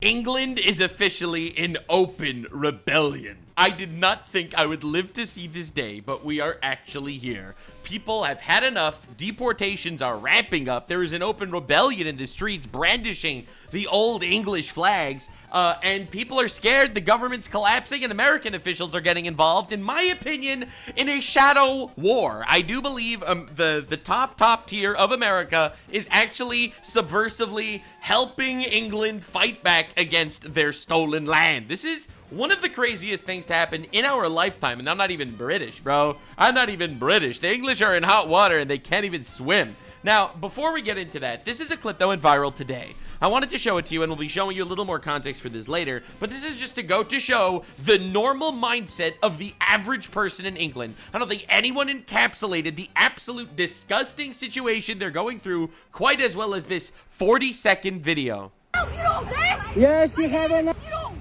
England is officially in open rebellion. I did not think I would live to see this day, but we are actually here. People have had enough. Deportations are ramping up. There is an open rebellion in the streets brandishing the old English flags. And people are scared. The government's collapsing and American officials are getting involved, in my opinion, in a shadow war. I do believe the top tier of America is actually subversively helping England fight back against their stolen land. This is one of the craziest things to happen in our lifetime, and I'm not even British, bro. I'm not even British. The English are in hot water and they can't even swim. Now, before we get into that, this is a clip that went viral today. I wanted to show it to you, and we'll be showing you a little more context for this later, but this is just to go to show the normal mindset of the average person in England. I don't think anyone encapsulated the absolute disgusting situation they're going through quite as well as this 40-second video. No, you don't dare! Yes, you have enough. You don't.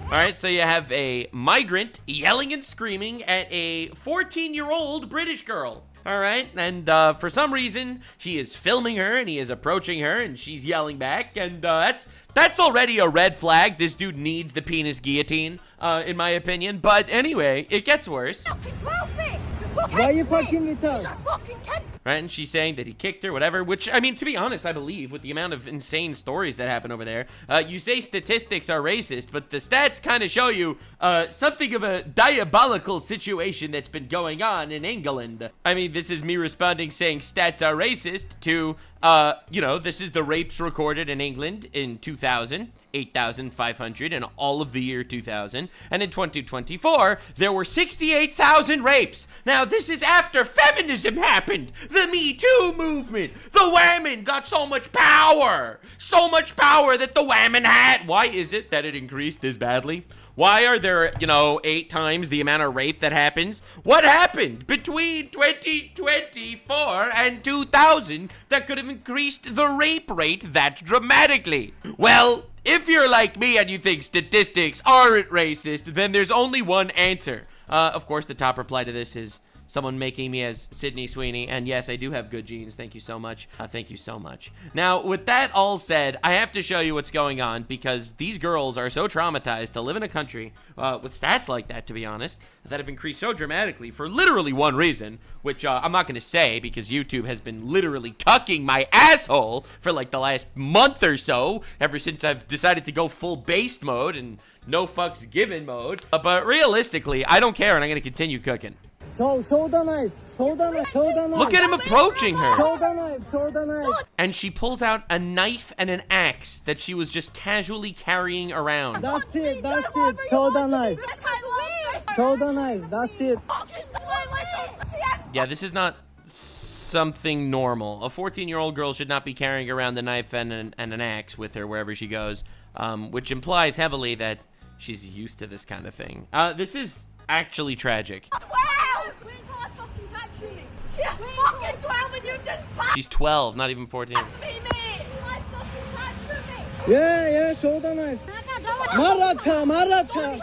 Alright, so you have a migrant yelling and screaming at a 14-year-old British girl. Alright, and for some reason, he is filming her and he is approaching her and she's yelling back, and that's already a red flag. This dude needs the penis guillotine, in my opinion. But anyway, it gets worse. Why are you fucking with us? Right, and she's saying that he kicked her, whatever, which, I mean, to be honest, I believe, with the amount of insane stories that happen over there. You say statistics are racist, but the stats kind of show you something of a diabolical situation that's been going on in England. I mean, this is me responding saying stats are racist to, you know, this is the rapes recorded in England in 2000. 8,500 in all of the year 2000, and in 2024 there were 68,000 rapes. Now this is after feminism happened, the Me Too movement. The women got so much power that the women had. Why is it that it increased this badly? Why are there, you know, 8 times the amount of rape that happens? What happened between 2024 and 2000 that could have increased the rape rate that dramatically? Well, if you're like me and you think statistics aren't racist, then there's only one answer. Of course, the top reply to this is someone making me as Sydney Sweeney, and yes, I do have good genes. Thank you so much. Thank you so much. Now, with that all said, I have to show you what's going on because these girls are so traumatized to live in a country with stats like that, to be honest, that have increased so dramatically for literally one reason, which I'm not going to say because YouTube has been literally cucking my asshole for like the last month or so, ever since I've decided to go full based mode and no fucks given mode. But realistically, I don't care, and I'm going to continue cooking. Show the knife. Show the knife. Show the knife. Look at him approaching her. Show the knife. Show the knife. And she pulls out a knife and an axe that she was just casually carrying around. That's it. That's it. Show the knife. Show the knife. That's it. Yeah, this is not something normal. A 14-year-old girl should not be carrying around the knife and an axe with her wherever she goes, which implies heavily that she's used to this kind of thing. This is actually tragic. She's 12, not even 14. Yeah, show the knife. Maracha.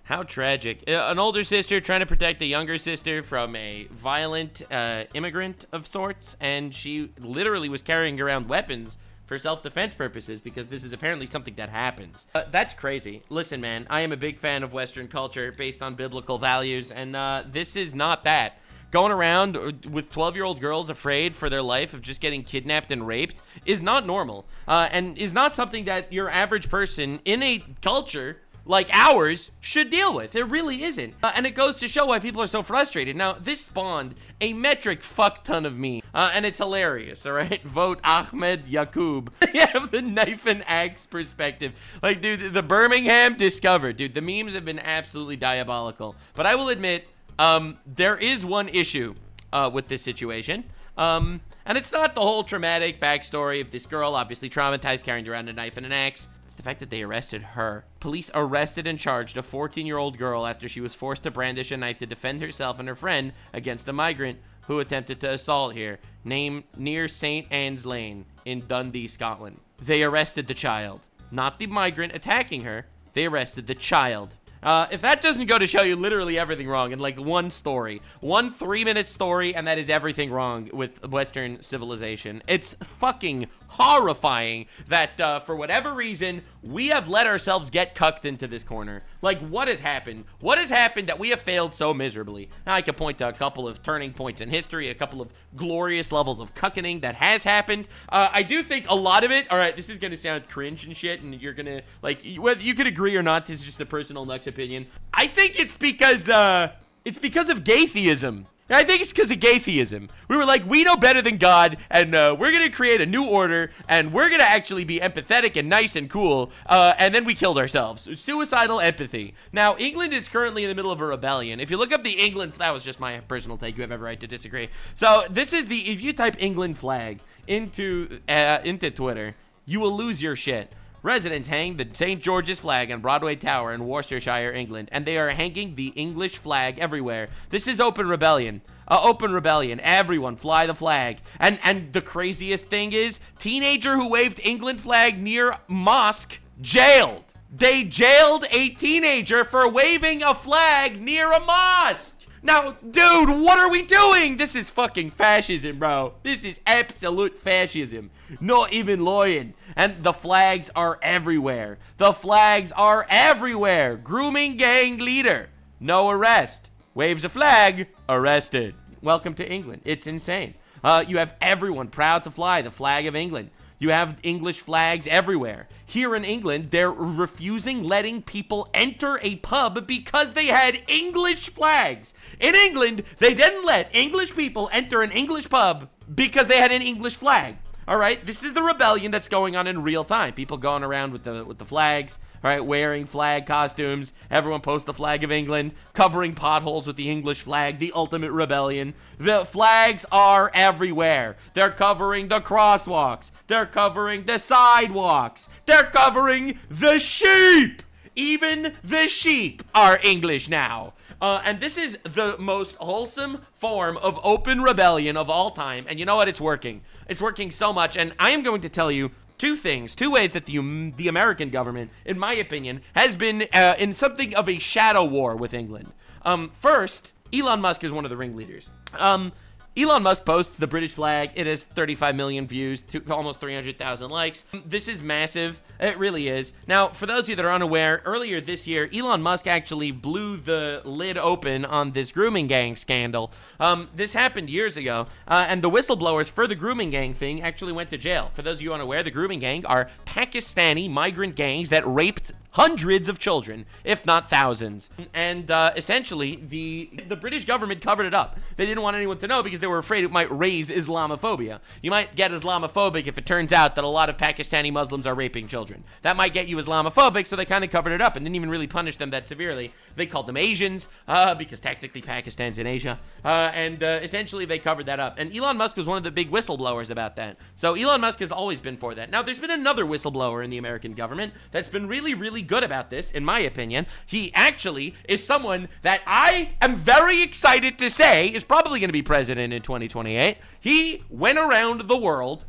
How tragic. An older sister trying to protect a younger sister from a violent immigrant of sorts, and she literally was carrying around weapons for self-defense purposes because this is apparently something that happens. That's crazy. Listen, man, I am a big fan of Western culture based on biblical values, and this is not that. Going around with 12-year-old girls afraid for their life of just getting kidnapped and raped is not normal, and is not something that your average person in a culture like ours should deal with. It really isn't. And it goes to show why people are so frustrated. Now, this spawned a metric fuck ton of me, and it's hilarious, all right? Vote Ahmed Yaqub. You have the knife and axe perspective. Like, dude, the Birmingham discovered. Dude, the memes have been absolutely diabolical. But I will admit, there is one issue with this situation. And it's not the whole traumatic backstory of this girl, obviously traumatized, carrying around a knife and an axe. It's the fact that they arrested her. Police arrested and charged a 14-year-old girl after she was forced to brandish a knife to defend herself and her friend against a migrant who attempted to assault here, named near St. Anne's Lane in Dundee, Scotland. They arrested the child. Not the migrant attacking her. They arrested the child. If that doesn't go to show you literally everything wrong in like one story, one 3-minute story, and that is everything wrong with Western civilization. It's fucking horrifying that for whatever reason, we have let ourselves get cucked into this corner. Like, what has happened? What has happened that we have failed so miserably? Now, I could point to a couple of turning points in history, a couple of glorious levels of cuckening that has happened. I do think a lot of it, all right, this is going to sound cringe and shit, and you're going to, like, whether you could agree or not, this is just a personal Nux opinion. I think it's because of gaytheism. I think it's because of gaytheism. We were like, we know better than God, and we're going to create a new order, and we're going to actually be empathetic and nice and cool, and then we killed ourselves. Suicidal empathy. Now, England is currently in the middle of a rebellion. If you look up the England, that was just my personal take. You have every right to disagree. So, this is the, if you type England flag into Twitter, you will lose your shit. Residents hang the St. George's flag on Broadway Tower in Worcestershire, England, and they are hanging the English flag everywhere. This is open rebellion. Open rebellion. Everyone fly the flag. And the craziest thing is, teenager who waved England flag near mosque jailed. They jailed a teenager for waving a flag near a mosque. Now, dude, what are we doing? This is fucking fascism, bro. This is absolute fascism. Not even lying. And the flags are everywhere. The flags are everywhere. Grooming gang leader. No arrest. Waves a flag. Arrested. Welcome to England. It's insane. You have everyone proud to fly the flag of England. You have English flags everywhere. Here in England, they're refusing letting people enter a pub because they had English flags. In England, they didn't let English people enter an English pub because they had an English flag. All right, this is the rebellion that's going on in real time. People going around with the flags, all right, wearing flag costumes. Everyone posts the flag of England, covering potholes with the English flag, the ultimate rebellion. The flags are everywhere. They're covering the crosswalks. They're covering the sidewalks. They're covering the sheep. Even the sheep are English now. And this is the most wholesome form of open rebellion of all time. And you know what? It's working. It's working so much. And I am going to tell you two ways that the American government, in my opinion, has been in something of a shadow war with England. First, Elon Musk is one of the ringleaders. Elon Musk posts the British flag. It has 35 million views, almost 300,000 likes. This is massive. It really is. Now, for those of you that are unaware, earlier this year, Elon Musk actually blew the lid open on this grooming gang scandal. This happened years ago, and the whistleblowers for the grooming gang thing actually went to jail. For those of you unaware, the grooming gang are Pakistani migrant gangs that raped hundreds of children, if not thousands. And essentially, the British government covered it up. They didn't want anyone to know because they were afraid it might raise Islamophobia. You might get Islamophobic if it turns out that a lot of Pakistani Muslims are raping children. That might get you Islamophobic, so they kind of covered it up and didn't even really punish them that severely. They called them Asians, because technically Pakistan's in Asia. And essentially, they covered that up. And Elon Musk was one of the big whistleblowers about that. So Elon Musk has always been for that. Now, there's been another whistleblower in the American government that's been really, really good about this, in my opinion. He actually is someone that I am very excited to say is probably going to be president in 2028. He went around the world.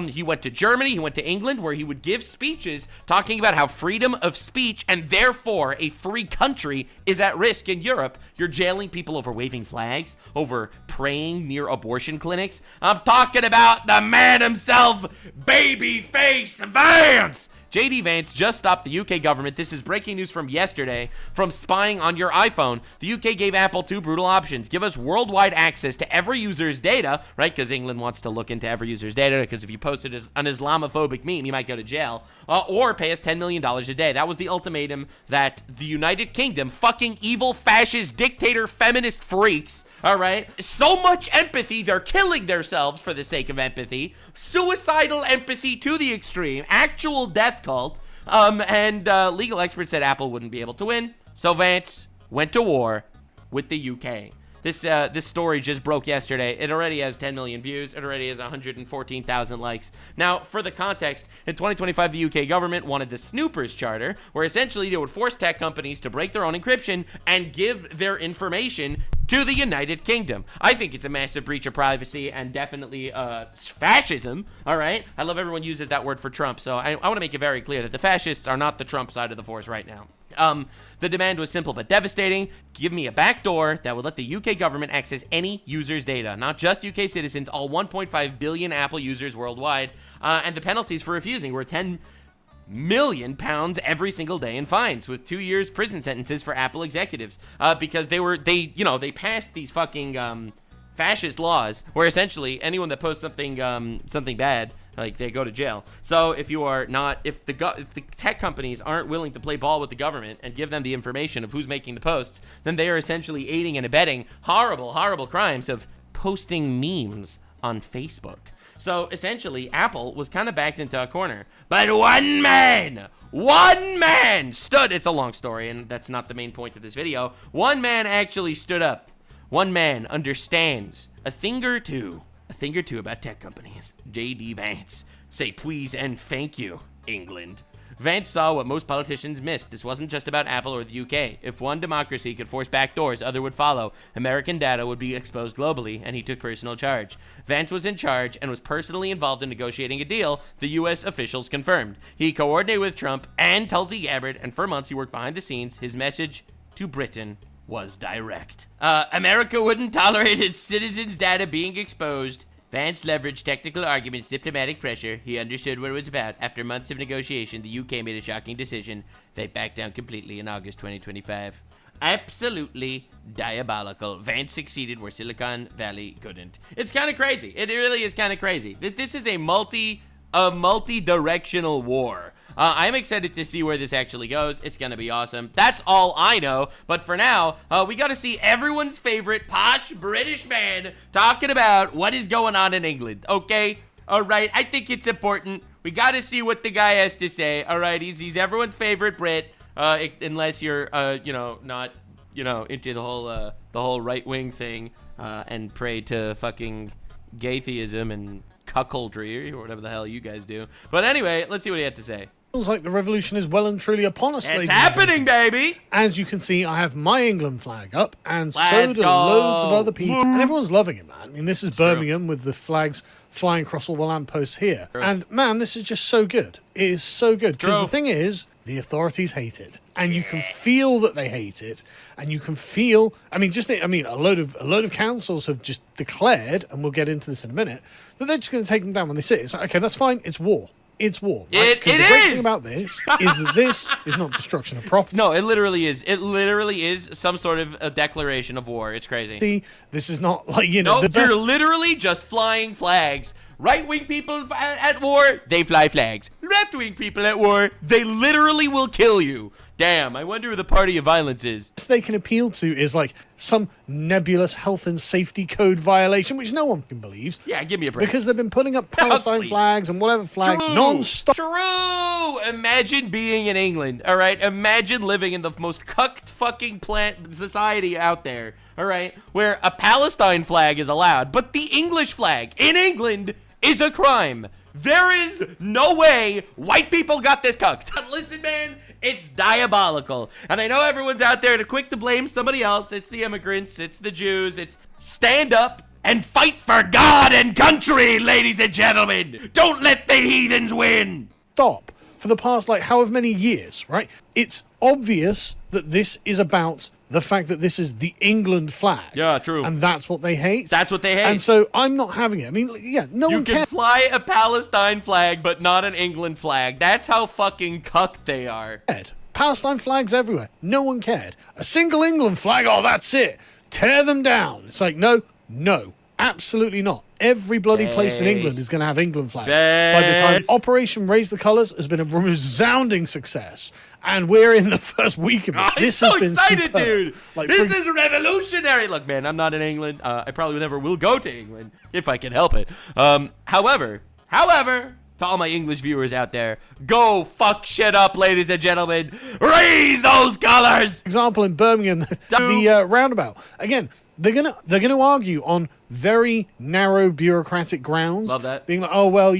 He went to Germany, he went to England, where he would give speeches talking about how freedom of speech and therefore a free country is at risk in Europe. You're jailing people over waving flags, over praying near abortion clinics. I'm talking about the man himself, Babyface Vance. JD Vance just stopped the UK government, this is breaking news from yesterday, from spying on your iPhone. The UK gave Apple two brutal options. Give us worldwide access to every user's data, right? Because England wants to look into every user's data, because if you posted an Islamophobic meme, you might go to jail. Or pay us $10 million a day. That was the ultimatum that the United Kingdom, fucking evil, fascist, dictator, feminist freaks, all right? So much empathy, they're killing themselves for the sake of empathy. Suicidal empathy to the extreme. Actual death cult. And legal experts said Apple wouldn't be able to win. So Vance went to war with the UK. This story just broke yesterday. It already has 10 million views. It already has 114,000 likes. Now, for the context, in 2025, the UK government wanted the Snoopers Charter, where essentially they would force tech companies to break their own encryption and give their information to the United Kingdom. I think it's a massive breach of privacy and definitely fascism, all right? I love everyone uses that word for Trump, so I want to make it very clear that the fascists are not the Trump side of the force right now. The demand was simple but devastating. Give me a backdoor that would let the UK government access any user's data, not just UK citizens, all 1.5 billion Apple users worldwide, and the penalties for refusing were 10 million pounds every single day in fines, with 2 years prison sentences for Apple executives, because they passed these fucking fascist laws where essentially anyone that posts something bad, like, they go to jail. So if the tech companies aren't willing to play ball with the government and give them the information of who's making the posts, then they are essentially aiding and abetting horrible crimes of posting memes on Facebook. So essentially, Apple was kind of backed into a corner. But one man stood. It's a long story, and that's not the main point of this video. One man actually stood up. One man understands a thing or two about tech companies. J.D. Vance. Say please and thank you, England. Vance saw what most politicians missed. This wasn't just about Apple or the UK. If one democracy could force backdoors, other would follow. American data would be exposed globally, and he took personal charge. Vance was in charge and was personally involved in negotiating a deal, the U.S. officials confirmed. He coordinated with Trump and Tulsi Gabbard, and for months he worked behind the scenes. His message to Britain was direct. America wouldn't tolerate its citizens' data being exposed. Vance leveraged technical arguments, diplomatic pressure. He understood what it was about. After months of negotiation, the UK made a shocking decision. They backed down completely in August 2025. Absolutely diabolical. Vance succeeded where Silicon Valley couldn't. It's kind of crazy. It really is kind of crazy. This is a multi-directional war. I'm excited to see where this actually goes. It's gonna be awesome. That's all I know. But for now, we gotta see everyone's favorite posh British man talking about what is going on in England, okay? All right, I think it's important. We gotta see what the guy has to say. All right, he's everyone's favorite Brit, unless you're, not, into the whole right-wing thing, and pray to fucking gaytheism and cuckoldry or whatever the hell you guys do. But anyway, let's see what he had to say. Feels like the revolution is well and truly upon us, ladies It's happening, baby! As you can see, I have my England flag up, and so Let's do go. loads of other people. And everyone's loving it, man. I mean, this is Birmingham true. with the flags flying across all the lampposts here. True. And, man, this is just so good. It is so good. Because True. the thing is, the authorities hate it. And you can feel that they hate it. And you can feel... a load of councils have just declared, and we'll get into this in a minute, that they're just going to take them down when they see it. It's like, okay, that's fine. It's war. It's war. Right? It the great is! thing about this is that this is not destruction of property. No, it literally is. It literally is some sort of a declaration of war. It's crazy. This is not like, No, you're literally just flying flags. Right-wing people at war, they fly flags. Left-wing people at war, they literally will kill you. Damn, I wonder who the party of violence is. They can appeal to is like some nebulous health and safety code violation, which no one can believe. Yeah, give me a break. Because they've been putting up Palestine Please. flags and whatever flag non-stop. True! Imagine being in England, all right? Imagine living in the most cucked fucking plant society out there, all right? Where a Palestine flag is allowed, but the English flag in England is a crime. There is no way white people got this cucked. Listen, man, it's diabolical. And I know everyone's out there quick to blame somebody else. It's the immigrants, it's the Jews. It's stand up and fight for God and country, ladies and gentlemen. Don't let the heathens win. Stop for the past, like, however many years, right? It's obvious that this is about the fact that this is the England flag. Yeah, true. And that's what they hate. That's what they hate. And so I'm not having it. I mean, yeah, no You one can cares. fly a Palestine flag, but not an England flag. That's how fucking cucked they are. Palestine flags everywhere. No one cared. A single England flag, oh, that's it. Tear them down. It's like, no, absolutely not. Every bloody place in England is going to have England flags. By the time Operation Raise the Colours has been a resounding success, and we're in the first week of it. I'm so excited, superb. dude. Like, this is revolutionary. Look, man, I'm not in England. I probably never will go to England if I can help it. However, to all my English viewers out there, go fuck shit up, ladies and gentlemen. Raise those colors. Example in Birmingham, the roundabout. Again, they're gonna argue on very narrow bureaucratic grounds. Love that. Being like, oh well,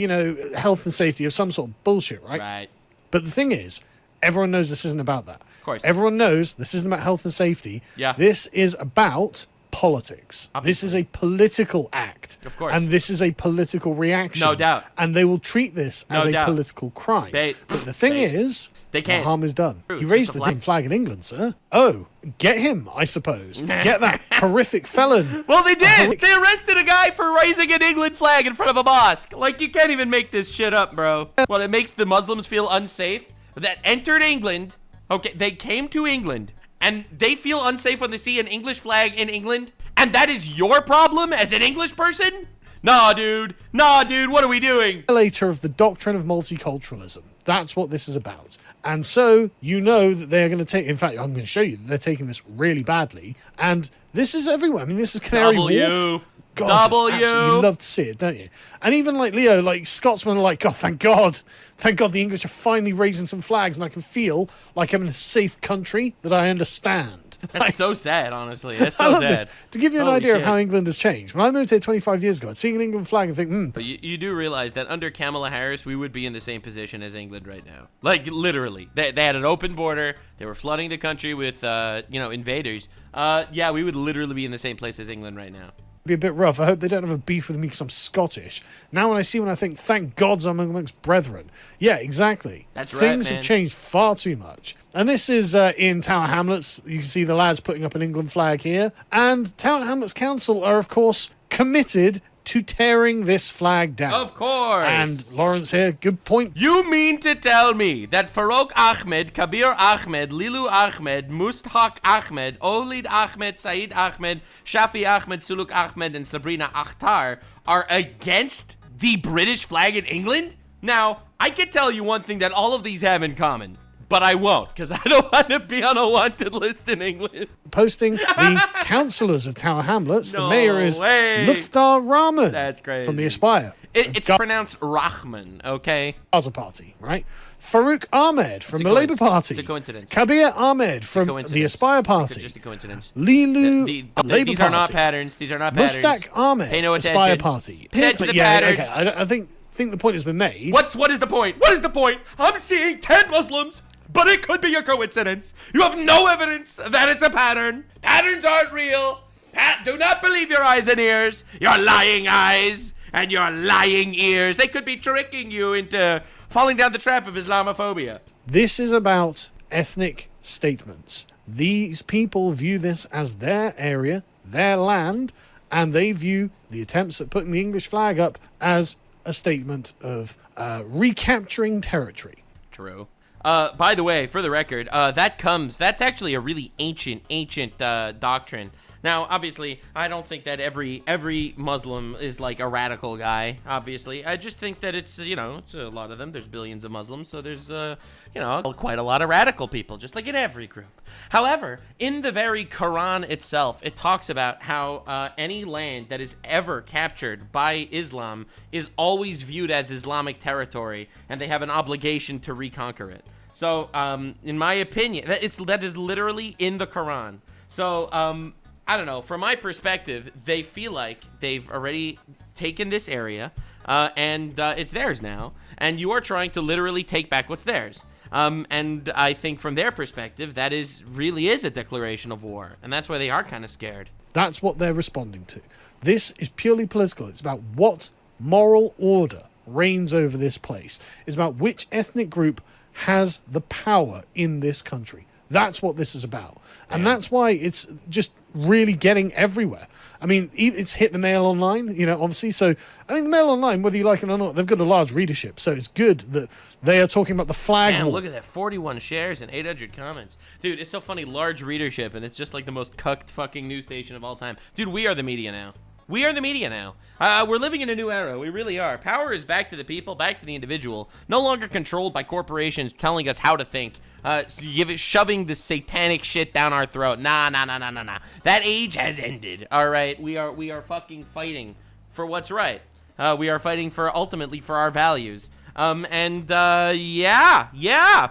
health and safety of some sort of bullshit, right? Right. But the thing is, everyone knows this isn't about that. Of course. Everyone knows this isn't about health and safety. Yeah. This is about politics. This is a political act. Of course. And this is a political reaction. No doubt. And they will treat this as a political crime. But the thing is, they can't. The harm is done. True, He raised the damn flag in England, sir. Oh, get him, I suppose. Get that horrific felon. Well, they did. They arrested a guy for raising an England flag in front of a mosque. Like, you can't even make this shit up, bro. Well, it makes the Muslims feel unsafe that entered England. Okay, they came to England, and they feel unsafe when they see an English flag in England, and that is your problem as an English person? Nah, dude. Nah, dude, what are we doing? Later of the doctrine of multiculturalism. That's what this is about. And so you know that they're going to take, in fact, I'm going to show you that they're taking this really badly. And this is everywhere. I mean, this is Canary Wharf. God, you love to see it, don't you? And even like Leo, like Scotsmen are like, God, thank God the English are finally raising some flags, and I can feel like I'm in a safe country that I understand. That's so sad, honestly. That's so sad. This. To give you an idea of how England has changed, when I moved here 25 years ago, I'd see an England flag and think, But you do realize that under Kamala Harris, we would be in the same position as England right now. Like, literally. They had an open border. They were flooding the country with, invaders. Yeah, we would literally be in the same place as England right now. Be a bit rough. I hope they don't have a beef with me because I'm Scottish. Now when I think, thank God I'm amongst brethren. Yeah, exactly. That's right, Things have changed far too much. And this is in Tower Hamlets. You can see the lads putting up an England flag here. And Tower Hamlets Council are, of course, committed to tearing this flag down. Of course. And Lawrence here, good point. You mean to tell me that Farouk Ahmed, Kabir Ahmed, Lilu Ahmed, Mustaq Ahmed, Olid Ahmed, Saeed Ahmed, Shafi Ahmed, Suluk Ahmed, and Sabrina Akhtar are against the British flag in England? Now, I can tell you one thing that all of these have in common. But I won't, because I don't want to be on a wanted list in England. Posting the councillors of Tower Hamlets. The mayor is Luftar Rahman. That's crazy. From the Aspire. It's pronounced Rahman, okay? Gaza Party, right? Farouk Ahmed from the Labour Party. It's a coincidence. Kabir Ahmed from the Aspire Party. It's just a coincidence. Lilu, Labour Party. These are not patterns. These are not patterns. Mustaq Ahmed, Pay no attention. Aspire Party. Pay attention to the patterns. Okay, I think the point has been made. What is the point? What is the point? I'm seeing 10 Muslims, but it could be a coincidence. You have no evidence that it's a pattern. Patterns aren't real. Do not believe your eyes and ears. Your lying eyes and your lying ears. They could be tricking you into falling down the trap of Islamophobia. This is about ethnic statements. These people view this as their area, their land, and they view the attempts at putting the English flag up as a statement of recapturing territory. True. By the way, for the record, that's actually a really ancient doctrine. Now, obviously, I don't think that every Muslim is like a radical guy, obviously. I just think that it's a lot of them. There's billions of Muslims, so there's, quite a lot of radical people, just like in every group. However, in the very Quran itself, it talks about how any land that is ever captured by Islam is always viewed as Islamic territory, and they have an obligation to reconquer it. So, in my opinion, that is literally in the Quran. So, I don't know. From my perspective, they feel like they've already taken this area, and it's theirs now. And you are trying to literally take back what's theirs. And I think from their perspective, that really is a declaration of war. And that's why they are kind of scared. That's what they're responding to. This is purely political. It's about what moral order reigns over this place. It's about which ethnic group has the power in this country. That's what this is about. And that's why it's just really getting everywhere. I mean, it's hit the Mail Online, obviously. So, I mean, the Mail Online, whether you like it or not, they've got a large readership. So it's good that they are talking about the flag war. Look at that, 41 shares and 800 comments. Dude, it's so funny, large readership, and it's just like the most cucked fucking news station of all time. Dude, we are the media now. We are the media now. We're living in a new era. We really are. Power is back to the people, back to the individual. No longer controlled by corporations telling us how to think. Shoving the satanic shit down our throat. Nah. That age has ended. All right. We are fucking fighting for what's right. We are fighting ultimately for our values.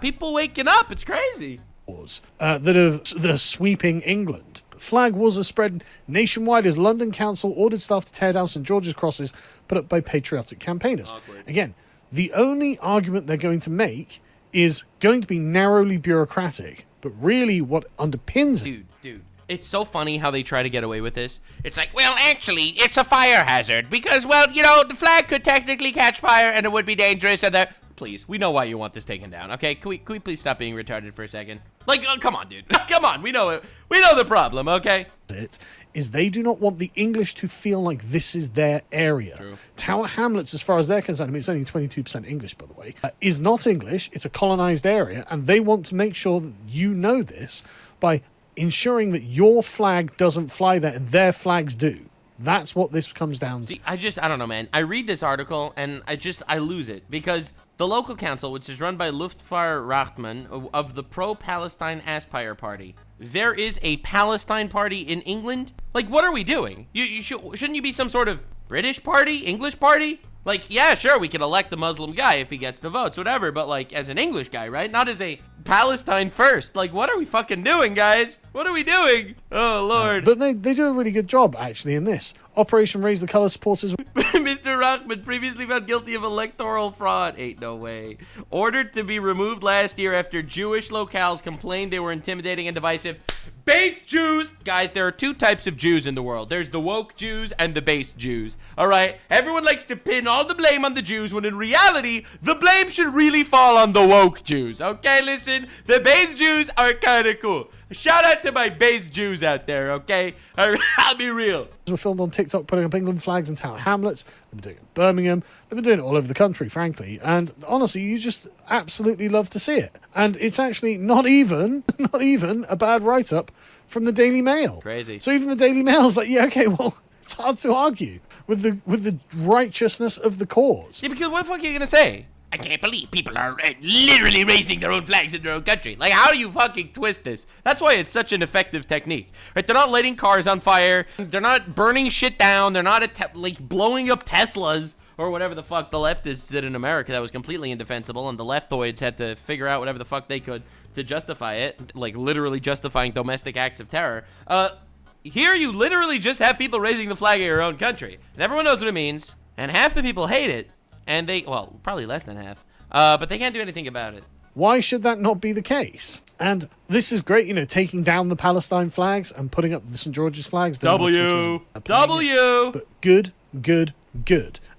People waking up. It's crazy. That are sweeping England. Flag wars are spread nationwide as London Council ordered staff to tear down St George's crosses put up by patriotic campaigners. Awkward. Again, the only argument they're going to make is going to be narrowly bureaucratic, but really what underpins it. Dude, It's so funny how they try to get away with this. It's like, well, actually, it's a fire hazard because, well, you know, the flag could technically catch fire and it would be dangerous. And please, we know why you want this taken down, okay? Can we please stop being retarded for a second? Like, oh, come on, dude. Come on, we know it. We know the problem, okay? It is they do not want the English to feel like this is their area. True. Tower Hamlets, as far as they're concerned, I mean, it's only 22% English, by the way, is not English. It's a colonized area, and they want to make sure that you know this by ensuring that your flag doesn't fly there and their flags do. That's what this comes down to. See, I don't know, man. I read this article and I lose it because the local council, which is run by Luftfahrtmann of the pro-Palestine Aspire Party, there is a Palestine party in England? Like, what are we doing? Shouldn't you be some sort of British party? English party? Like, yeah, sure, we can elect a Muslim guy if he gets the votes, whatever, but, like, as an English guy, right? Not as a Palestine first. Like, what are we fucking doing, guys? What are we doing? Oh, Lord. But they do a really good job, actually, in this. Operation Raise the Colour supporters... Mr. Rahman, previously found guilty of electoral fraud. Ain't no way. Ordered to be removed last year after Jewish locales complained they were intimidating and divisive. Base Jews! Guys, there are two types of Jews in the world. There's the woke Jews and the base Jews. All right? Everyone likes to pin all the blame on the Jews when in reality, the blame should really fall on the woke Jews. Okay, listen. The base Jews are kind of cool. Shout out to my base Jews out there, okay? I'll be real. Were filmed on TikTok putting up England flags in Tower Hamlets. They've been doing it in Birmingham. They've been doing it all over the country, frankly. And honestly, you just absolutely love to see it. And it's actually not even a bad write-up from the Daily Mail. Crazy. So even the Daily Mail's like, yeah, okay, well, it's hard to argue with the righteousness of the cause. Yeah, because what the fuck are you gonna say? I can't believe people are literally raising their own flags in their own country. Like, how do you fucking twist this? That's why it's such an effective technique. Right? They're not lighting cars on fire. They're not burning shit down. They're not like blowing up Teslas or whatever the fuck the leftists did in America that was completely indefensible, and the leftoids had to figure out whatever the fuck they could to justify it, like literally justifying domestic acts of terror. Here you literally just have people raising the flag of your own country, and everyone knows what it means, and half the people hate it. And well, probably less than half. But they can't do anything about it. Why should that not be the case? And this is great, you know, taking down the Palestine flags and putting up the St. George's flags. W. But good.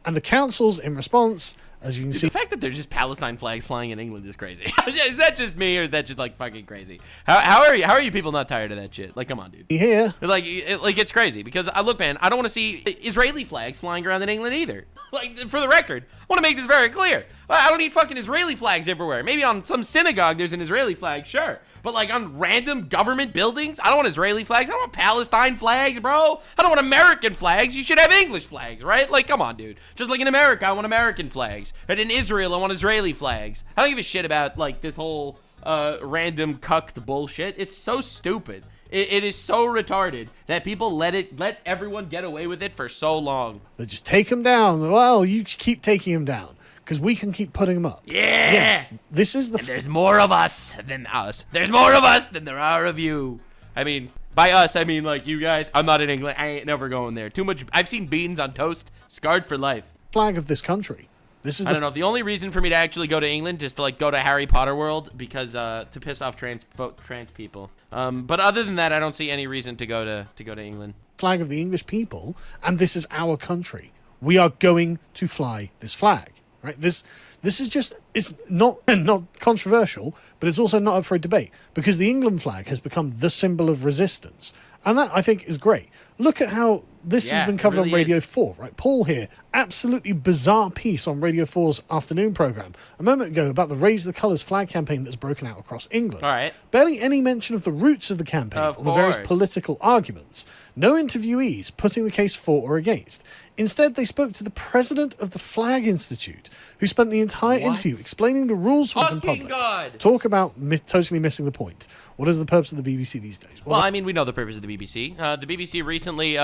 And the councils, in response, as you can see... The fact that there's just Palestine flags flying in England is crazy. Is that just me, or is that just, like, fucking crazy? How are you people not tired of that shit? Like, come on, dude. Here. Like, it's crazy. Because, look, man, I don't want to see Israeli flags flying around in England either. Like, for the record, I want to make this very clear. I don't need fucking Israeli flags everywhere. Maybe on some synagogue there's an Israeli flag, sure. But, like, on random government buildings, I don't want Israeli flags. I don't want Palestine flags, bro. I don't want American flags. You should have English flags, right? Like, come on, dude. Just like in America, I want American flags. And in Israel, I want Israeli flags. I don't give a shit about, like, this whole random cucked bullshit. It's so stupid. It is so retarded that people let everyone get away with it for so long. They just take them down. Well, you keep taking them down because we can keep putting them up. Yeah. This is the... There's more of us than us. There's more of us than there are of you. I mean, by us, I mean, like, you guys. I'm not in England. I ain't never going there. Too much. I've seen beans on toast. Scarred for life. Flag of this country. This is I don't know. The only reason for me to actually go to England is to, like, go to Harry Potter World because to piss off trans people. But other than that, I don't see any reason to go to England. Flag of the English people, and this is our country. We are going to fly this flag, right? This is just, it's not controversial, but it's also not up for a debate because the England flag has become the symbol of resistance, and that I think is great. Look at how this has been covered on Radio 4, right? Paul here, absolutely bizarre piece on Radio 4's afternoon programme a moment ago about the Raise the Colours flag campaign that's broken out across England. All right. Barely any mention of the roots of the campaign or the various political arguments. No interviewees putting the case for or against. Instead, they spoke to the president of the Flag Institute, who spent the entire interview explaining the rules for us in public. Talk about totally missing the point. What is the purpose of the BBC these days? Well, I mean, we know the purpose of the BBC. The BBC recently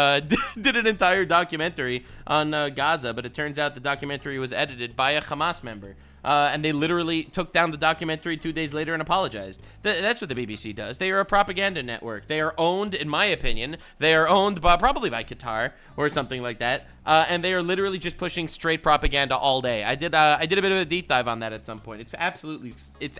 did an entire documentary on Gaza, but it turns out the documentary was edited by a Hamas member. And they literally took down the documentary 2 days later and apologized. That's what the BBC does. They are a propaganda network. They are owned, in my opinion, they are owned by, probably by Qatar or something like that. and they are literally just pushing straight propaganda all day. I did a bit of a deep dive on that at some point. It's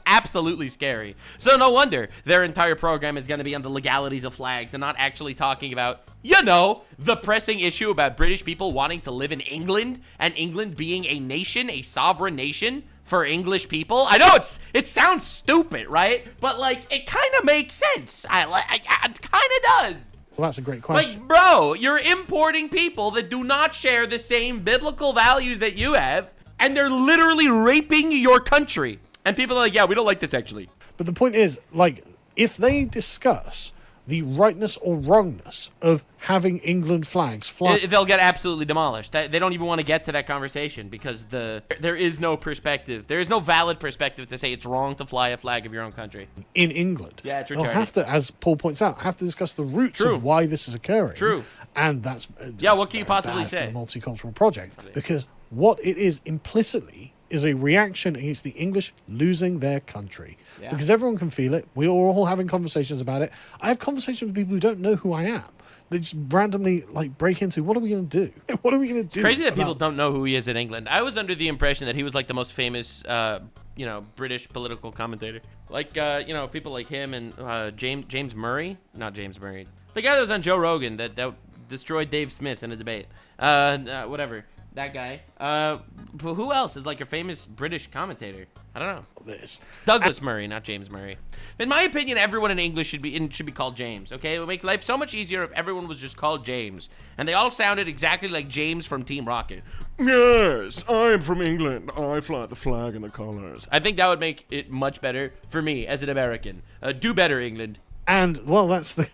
absolutely scary. So no wonder their entire program is going to be on the legalities of flags and not actually talking about, you know, the pressing issue about British people wanting to live in England and England being a nation, a sovereign nation for English people. I know it sounds stupid, right? But like, it kind of makes sense. It kind of does. Well, that's a great question. Like, bro, you're importing people that do not share the same biblical values that you have, and they're literally raping your country. And people are like, yeah, we don't like this actually. But the point is, like, if they discuss the rightness or wrongness of having England flags fly, they'll get absolutely demolished. They don't even want to get to that conversation because there is no perspective. There is no valid perspective to say it's wrong to fly a flag of your own country. In England. Yeah, it's retarded. They'll have to, as Paul points out, have to discuss the roots of why this is occurring. True. And that's yeah, what can you possibly say? For the multicultural project. Because what it is implicitly is a reaction against the English losing their country. Yeah. Because everyone can feel it. We're all having conversations about it. I have conversations with people who don't know who I am. They just randomly like break into, what are we going to do? What are we going to do? It's crazy that people don't know who he is in England. I was under the impression that he was like the most famous, you know, British political commentator. Like, you know, people like him and James Murray. Not James Murray. The guy that was on Joe Rogan that destroyed Dave Smith in a debate. Whatever. That guy. But who else is like a famous British commentator? I don't know. Douglas Murray, not James Murray. In my opinion, everyone in English should be called James. Okay, it would make life so much easier if everyone was just called James, and they all sounded exactly like James from Team Rocket. Yes, I'm from England. I fly the flag and the colors. I think that would make it much better for me as an American. Do better, England. And well, that's the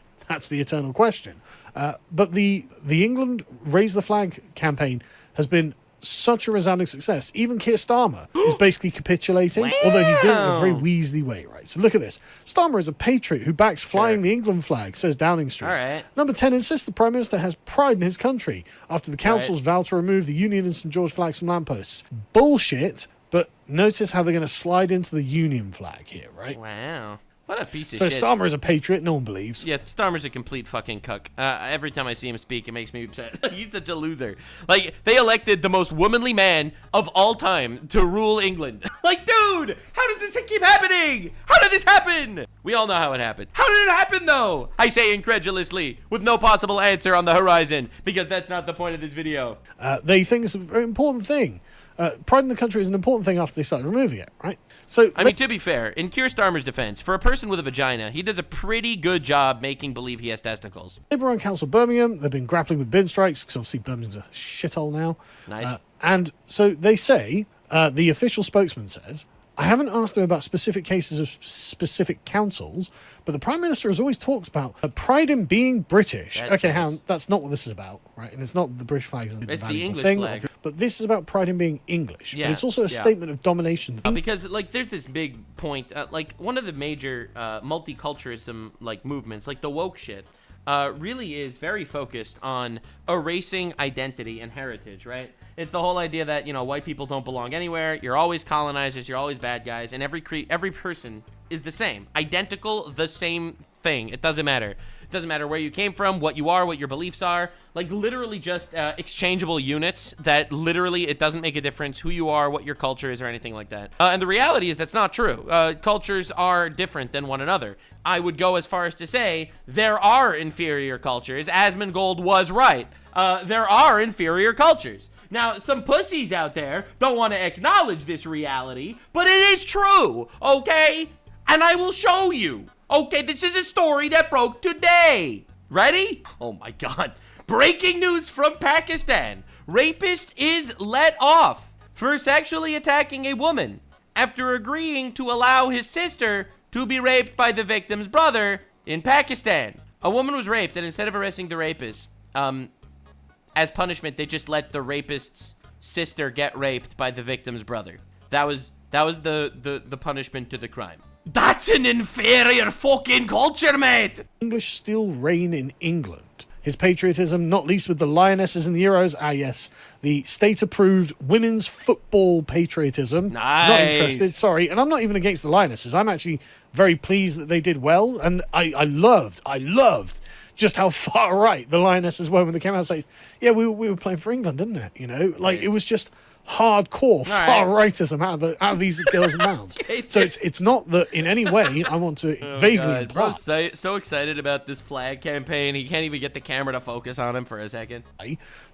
eternal question. But the England Raise the Flag campaign has been such a resounding success. Even Keir Starmer is basically capitulating, although he's doing it in a very Weasley way, right? So look at this. Starmer is a patriot who backs flying the England flag, says Downing Street. All right. Number 10 insists the Prime Minister has pride in his country after the council's vow to remove the Union and St George flags from lampposts. Bullshit, but notice how they're going to slide into the Union flag here, right? Wow. What a piece of shit. So Starmer is a patriot, no one believes. Yeah, Starmer's a complete fucking cuck. Every time I see him speak, it makes me upset. He's such a loser. Like, they elected the most womanly man of all time to rule England. Like, dude, how does this keep happening? How did this happen? We all know how it happened. How did it happen, though? I say incredulously, with no possible answer on the horizon, because that's not the point of this video. They think it's a very important thing. Pride in the country is an important thing after they started removing it, right? So, I mean, to be fair, in Keir Starmer's defense, for a person with a vagina, he does a pretty good job making believe he has testicles. Labour on Council Birmingham, they've been grappling with bin strikes, because obviously Birmingham's a shithole now. Nice. And so they say, the official spokesman says, I haven't asked them about specific cases of specific councils, but the Prime Minister has always talked about pride in being British. That's not what this is about, right? And it's not the British flag isn't it's the the English thing, flag. But this is about pride in being English. Yeah, but it's also a statement of domination. Because, like, there's this big point. Like, one of the major multiculturalism, like, movements, like the woke shit, really is very focused on erasing identity and heritage, right? It's the whole idea that, you know, white people don't belong anywhere. You're always colonizers. You're always bad guys. And every person is the same. Identical, the same thing. It doesn't matter. It doesn't matter where you came from, what you are, what your beliefs are. Like, literally just exchangeable units that literally it doesn't make a difference who you are, what your culture is, or anything like that. And the reality is that's not true. Cultures are different than one another. I would go as far as to say there are inferior cultures. Asmongold was right. There are inferior cultures. Now, some pussies out there don't want to acknowledge this reality, but it is true, okay? And I will show you. Okay, this is a story that broke today. Ready? Oh my God. Breaking news from Pakistan. Rapist is let off for sexually attacking a woman after agreeing to allow his sister to be raped by the victim's brother in Pakistan. A woman was raped, and instead of arresting the rapist, as punishment, they just let the rapist's sister get raped by the victim's brother. That was the punishment to the crime. That's an inferior fucking culture, mate! English still reign in England. His patriotism, not least with the Lionesses and the Euros. Ah, yes. The state-approved women's football patriotism. Nice. Not interested, sorry. And I'm not even against the Lionesses. I'm actually very pleased that they did well. And I loved just how far right the Lionesses were when they came out and say, yeah, we were playing for England, didn't it? You know, like it was just hardcore far rightism out of these girls' mouths. So it's not that in any way I want to vaguely imply. Bro's so excited about this flag campaign, he can't even get the camera to focus on him for a second.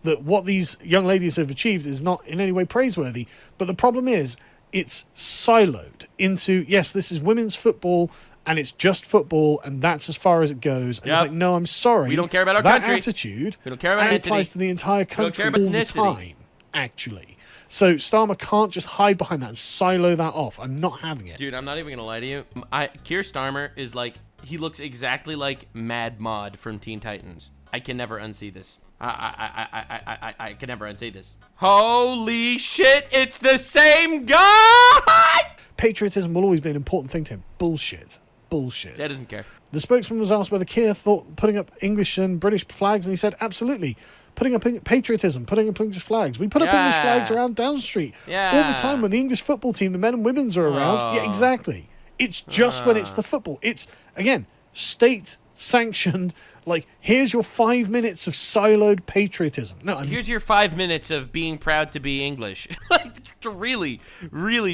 That what these young ladies have achieved is not in any way praiseworthy. But the problem is, it's siloed into, yes, this is women's football, and it's just football, and that's as far as it goes. And it's like, no, I'm sorry. We don't care about our that country. Attitude, we don't care about it applies to the entire country all the time, actually. So Starmer can't just hide behind that and silo that off. I'm not having it. Dude, I'm not even going to lie to you. Kier Starmer is like, he looks exactly like Mad Mod from Teen Titans. I can never unsee this. I can never unsee this. Holy shit, it's the same guy! Patriotism will always be an important thing to him. Bullshit. That doesn't care. The spokesman was asked whether Kier thought putting up English and British flags, and he said, absolutely. Putting up patriotism, putting up English flags. We put up English flags around Down Street all the time when the English football team, the men and women's are around. Yeah, exactly. It's just when it's the football. It's, again, state-sanctioned. Like, here's your 5 minutes of siloed patriotism. No, here's your 5 minutes of being proud to be English. Like, really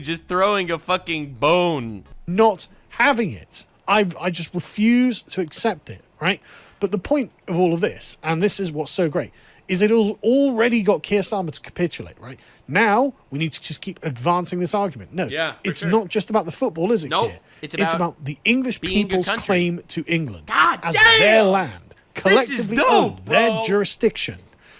just throwing a fucking bone. Not having it. I just refuse to accept it, right? But the point of all of this, and this is what's so great, is it has already got Keir Starmer to capitulate, right? Now, we need to just keep advancing this argument. No, it's not just about the football, is it, Keir? It's about the English people's claim to England as damn! their land, collectively owned, their jurisdiction.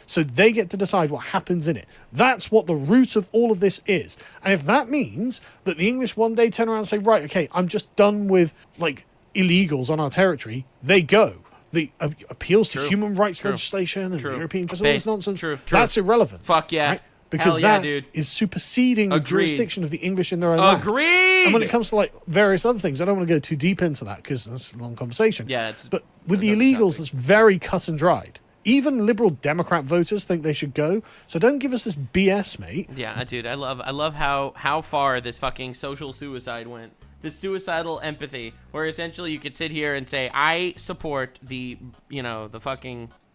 So they get to decide what happens in it. That's what the root of all of this is. And if that means that the English one day turn around and say, right, okay, I'm just done with, like, illegals on our territory, they go. The appeals to human rights legislation and European all this nonsense, that's irrelevant. Fuck yeah. Right? Because that is superseding the jurisdiction of the English in their own land. And when it comes to like various other things, I don't want to go too deep into that because that's a long conversation. Yeah, but with the illegals, it's very cut and dried. Even liberal Democrat voters think they should go. So don't give us this BS, mate. Yeah, dude, I love how far this fucking social suicide went. This suicidal empathy, where essentially you could sit here and say, I support the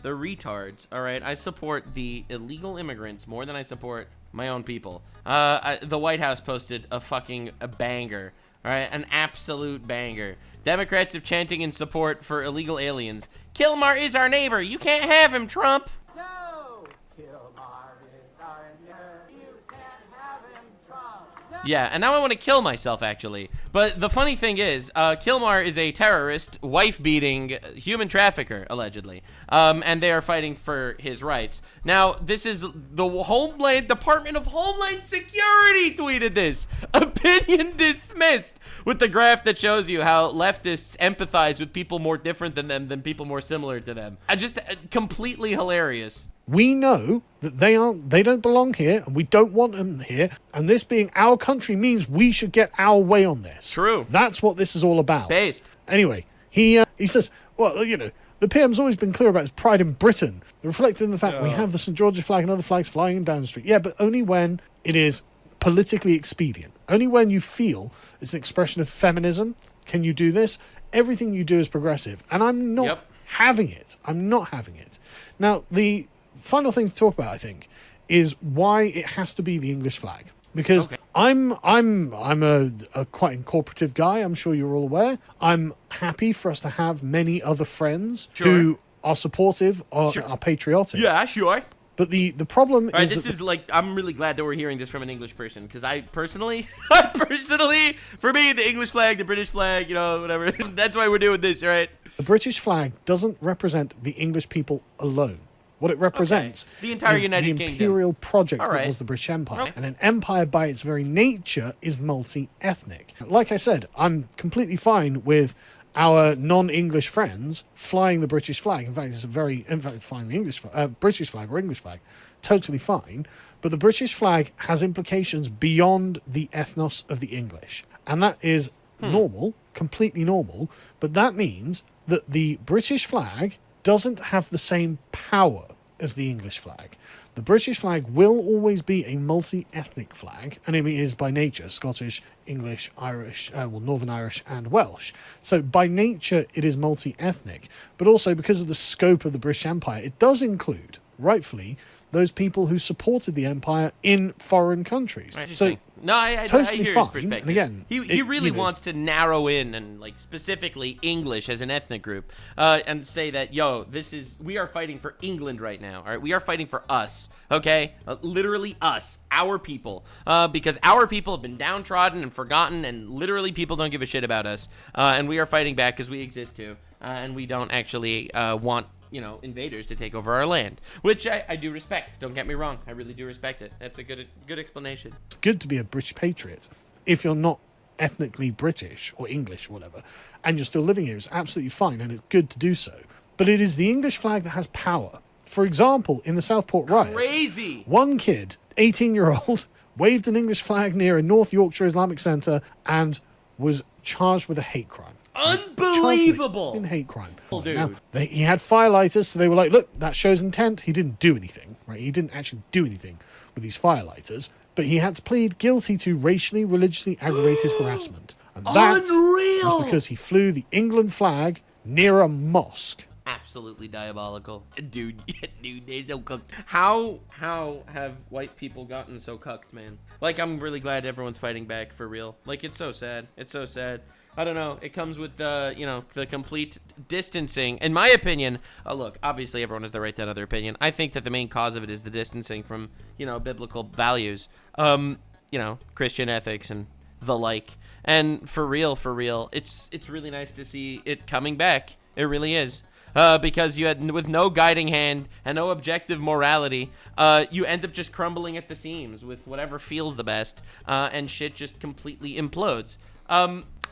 retards, all right? I support the illegal immigrants more than I support my own people. The White House posted a banger, all right? An absolute banger. Democrats have chanting in support for illegal aliens. Kilmar is our neighbor. You can't have him, Trump. No! Kilmar is our neighbor. You can't have him, Trump. No! Yeah, and now I want to kill myself, actually. But the funny thing is, Kilmar is a terrorist, wife-beating, human trafficker, allegedly. And they are fighting for his rights. Now, this is the Department of Homeland Security tweeted this. Opinion dismissed, with the graph that shows you how leftists empathize with people more different than them than people more similar to them. Just completely hilarious. We know that they don't belong here, and we don't want them here. And this being our country means we should get our way on this. True. That's what this is all about. Based. Anyway, he says, well, you know, the PM's always been clear about his pride in Britain, reflected in the fact we have the St. George's flag and other flags flying down the street. Yeah, but only when it is politically expedient. Only when you feel it's an expression of feminism can you do this. Everything you do is progressive. And I'm not having it. I'm not having it. Now, the final thing to talk about, I think, is why it has to be the English flag. Because I'm a quite incorporative guy. I'm sure you're all aware. I'm happy for us to have many other friends who are supportive or are patriotic. Yeah, sure. But the problem is this is like, I'm really glad that we're hearing this from an English person, because I personally, for me, the English flag, the British flag, you know, whatever. That's why we're doing this, right? The British flag doesn't represent the English people alone. What it represents the entire is United the Kingdom. Imperial project that was the British Empire. And an empire by its very nature is multi-ethnic. Like I said, I'm completely fine with our non-English friends flying the British flag. In fact, it's flying the British flag or English flag. Totally fine. But the British flag has implications beyond the ethnos of the English. And that is normal, completely normal. But that means that the British flag doesn't have the same power as the English flag. The British flag will always be a multi-ethnic flag, and it is by nature Scottish, English, Irish, Northern Irish and Welsh. So by nature it is multi-ethnic, but also because of the scope of the British Empire, it does include, rightfully, those people who supported the empire in foreign countries. So no, I totally hear fine. his perspective. And again, he really wants to narrow in and like specifically English as an ethnic group, and say that we are fighting for England right now. All right, we are fighting for us. Okay, literally us, our people, because our people have been downtrodden and forgotten, and literally people don't give a shit about us, and we are fighting back because we exist too, and we don't actually want invaders to take over our land, which I do respect. Don't get me wrong. I really do respect it. That's a good explanation. It's good to be a British patriot if you're not ethnically British or English or whatever, and you're still living here. It's absolutely fine, and it's good to do so. But it is the English flag that has power. For example, in the Southport riots, crazy. One kid, 18-year-old, waved an English flag near a North Yorkshire Islamic centre and was charged with a hate crime. Unbelievable! In hate crime. Dude. Now, he had firelighters, so they were like, look, that shows intent. He didn't do anything, right? He didn't actually do anything with these firelighters, but he had to plead guilty to racially, religiously aggravated harassment. And that was because he flew the England flag near a mosque. Absolutely diabolical. Dude, they're so cooked. How have white people gotten so cucked, man? Like, I'm really glad everyone's fighting back for real. Like, it's so sad. It's so sad. I don't know. It comes with the complete distancing. In my opinion, look, obviously everyone has the right to another opinion. I think that the main cause of it is the distancing from, biblical values, Christian ethics and the like. And for real, it's really nice to see it coming back. It really is. Because you had, with no guiding hand and no objective morality, you end up just crumbling at the seams with whatever feels the best, and shit just completely implodes.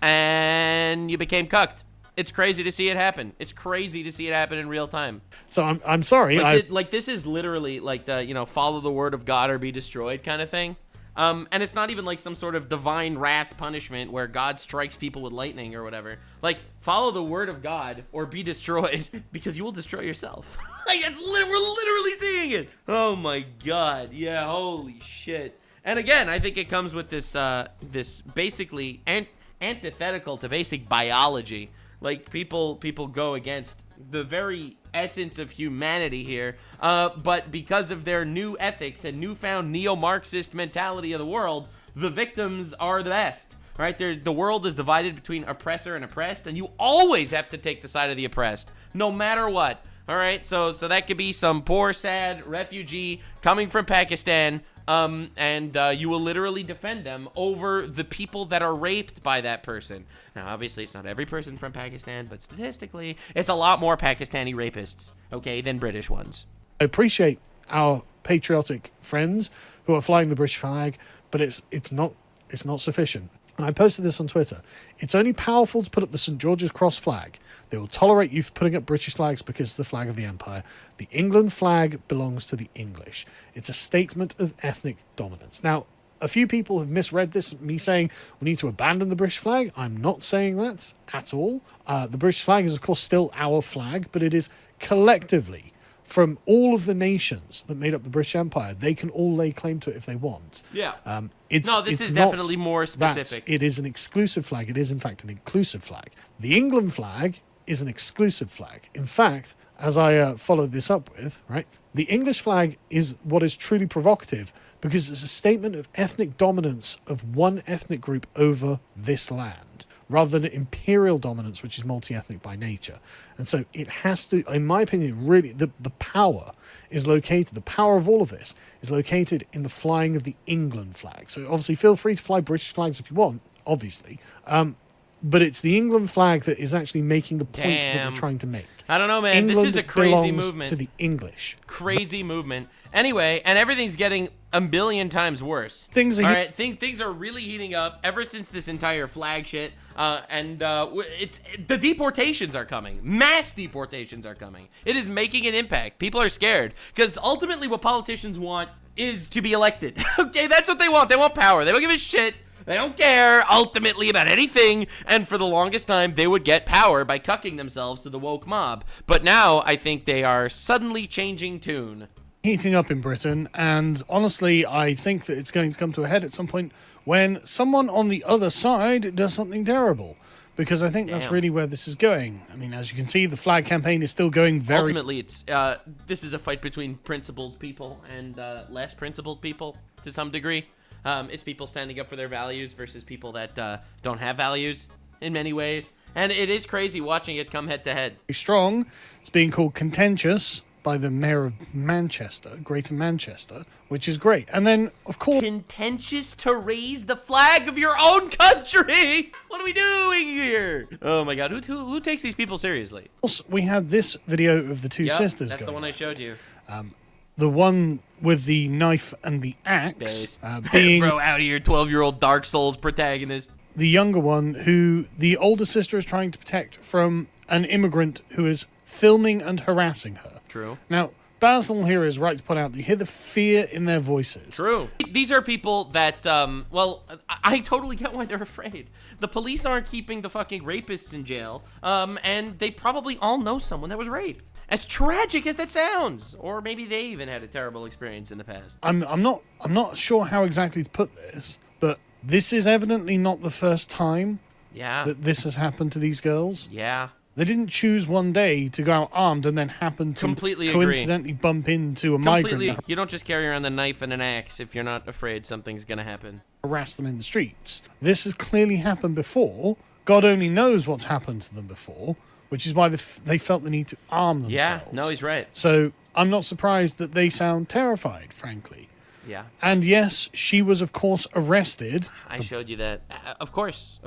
And you became cucked. It's crazy to see it happen. It's crazy to see it happen in real time. So I'm sorry. This is literally like the, follow the word of God or be destroyed kind of thing. And it's not even like some sort of divine wrath punishment where God strikes people with lightning or whatever. Like, follow the word of God or be destroyed because you will destroy yourself. Like, we're literally seeing it. Oh my God. Yeah, holy shit. And again, I think it comes with this basically antithetical to basic biology. Like, people go against the very essence of humanity here, but because of their new ethics and newfound neo-Marxist mentality of the world, the victims are the best, right? The world is divided between oppressor and oppressed, and you always have to take the side of the oppressed, no matter what. All right, so that could be some poor, sad refugee coming from Pakistan, and you will literally defend them over the people that are raped by that person. Now, obviously, it's not every person from Pakistan, but statistically, it's a lot more Pakistani rapists, okay, than British ones. I appreciate our patriotic friends who are flying the British flag, but it's not sufficient. And I posted this on Twitter. It's only powerful to put up the St. George's Cross flag. They will tolerate you for putting up British flags because it's the flag of the empire. The England flag belongs to the English. It's a statement of ethnic dominance. Now, a few people have misread this, me saying we need to abandon the British flag. I'm not saying that at all. The British flag is, of course, still our flag, but it is collectively from all of the nations that made up the British Empire. They can all lay claim to it if they want. Yeah. This is definitely more specific. It is an exclusive flag. It is, in fact, an inclusive flag. The England flag is an exclusive flag. In fact, as I followed this up with, right, the English flag is what is truly provocative because it's a statement of ethnic dominance of one ethnic group over this land, rather than imperial dominance, which is multi-ethnic by nature. And so it has to, in my opinion, really, the power is located, the power of all of this is located in the flying of the England flag. So obviously feel free to fly British flags if you want, obviously. But it's the England flag that is actually making the point that we're trying to make. I don't know, man. England this is a crazy belongs movement. to the English. Crazy movement. Anyway, and everything's getting a billion times worse. Things are really heating up ever since this entire flag shit. The deportations are coming. Mass deportations are coming. It is making an impact. People are scared because ultimately what politicians want is to be elected. Okay, that's what they want. They want power. They don't give a shit They don't care, ultimately, about anything. And for the longest time, they would get power by cucking themselves to the woke mob. But now, I think they are suddenly changing tune. Heating up in Britain, and honestly, I think that it's going to come to a head at some point when someone on the other side does something terrible. Because I think that's really where this is going. I mean, as you can see, the flag campaign is still going very... Ultimately, it's this is a fight between principled people and less principled people, to some degree. It's people standing up for their values versus people that don't have values in many ways. And it is crazy watching it come head to head. Strong. It's being called contentious by the mayor of Manchester, Greater Manchester, which is great. And then, of course... Contentious to raise the flag of your own country? What are we doing here? Oh my god, who takes these people seriously? We had this video of the two sisters that's going. The one I showed you. The one with the knife and the axe being... Bro, out of here, 12-year-old Dark Souls protagonist. The younger one who the older sister is trying to protect from an immigrant who is filming and harassing her. True. Now, Basil here is right to point out that you hear the fear in their voices. True. These are people that, well, I totally get why they're afraid. The police aren't keeping the fucking rapists in jail, and they probably all know someone that was raped. As tragic as that sounds, or maybe they even had a terrible experience in the past. I'm not sure how exactly to put this, but this is evidently not the first time that this has happened to these girls. Yeah. They didn't choose one day to go out armed and then happen to coincidentally bump into a migrant. You don't just carry around the knife and an axe if you're not afraid something's gonna happen. Harass them in the streets. This has clearly happened before. God only knows what's happened to them before, which is why they felt the need to arm themselves. Yeah, no, he's right. So I'm not surprised that they sound terrified, frankly. Yeah. And yes, she was, of course, arrested. I showed you that. Of course.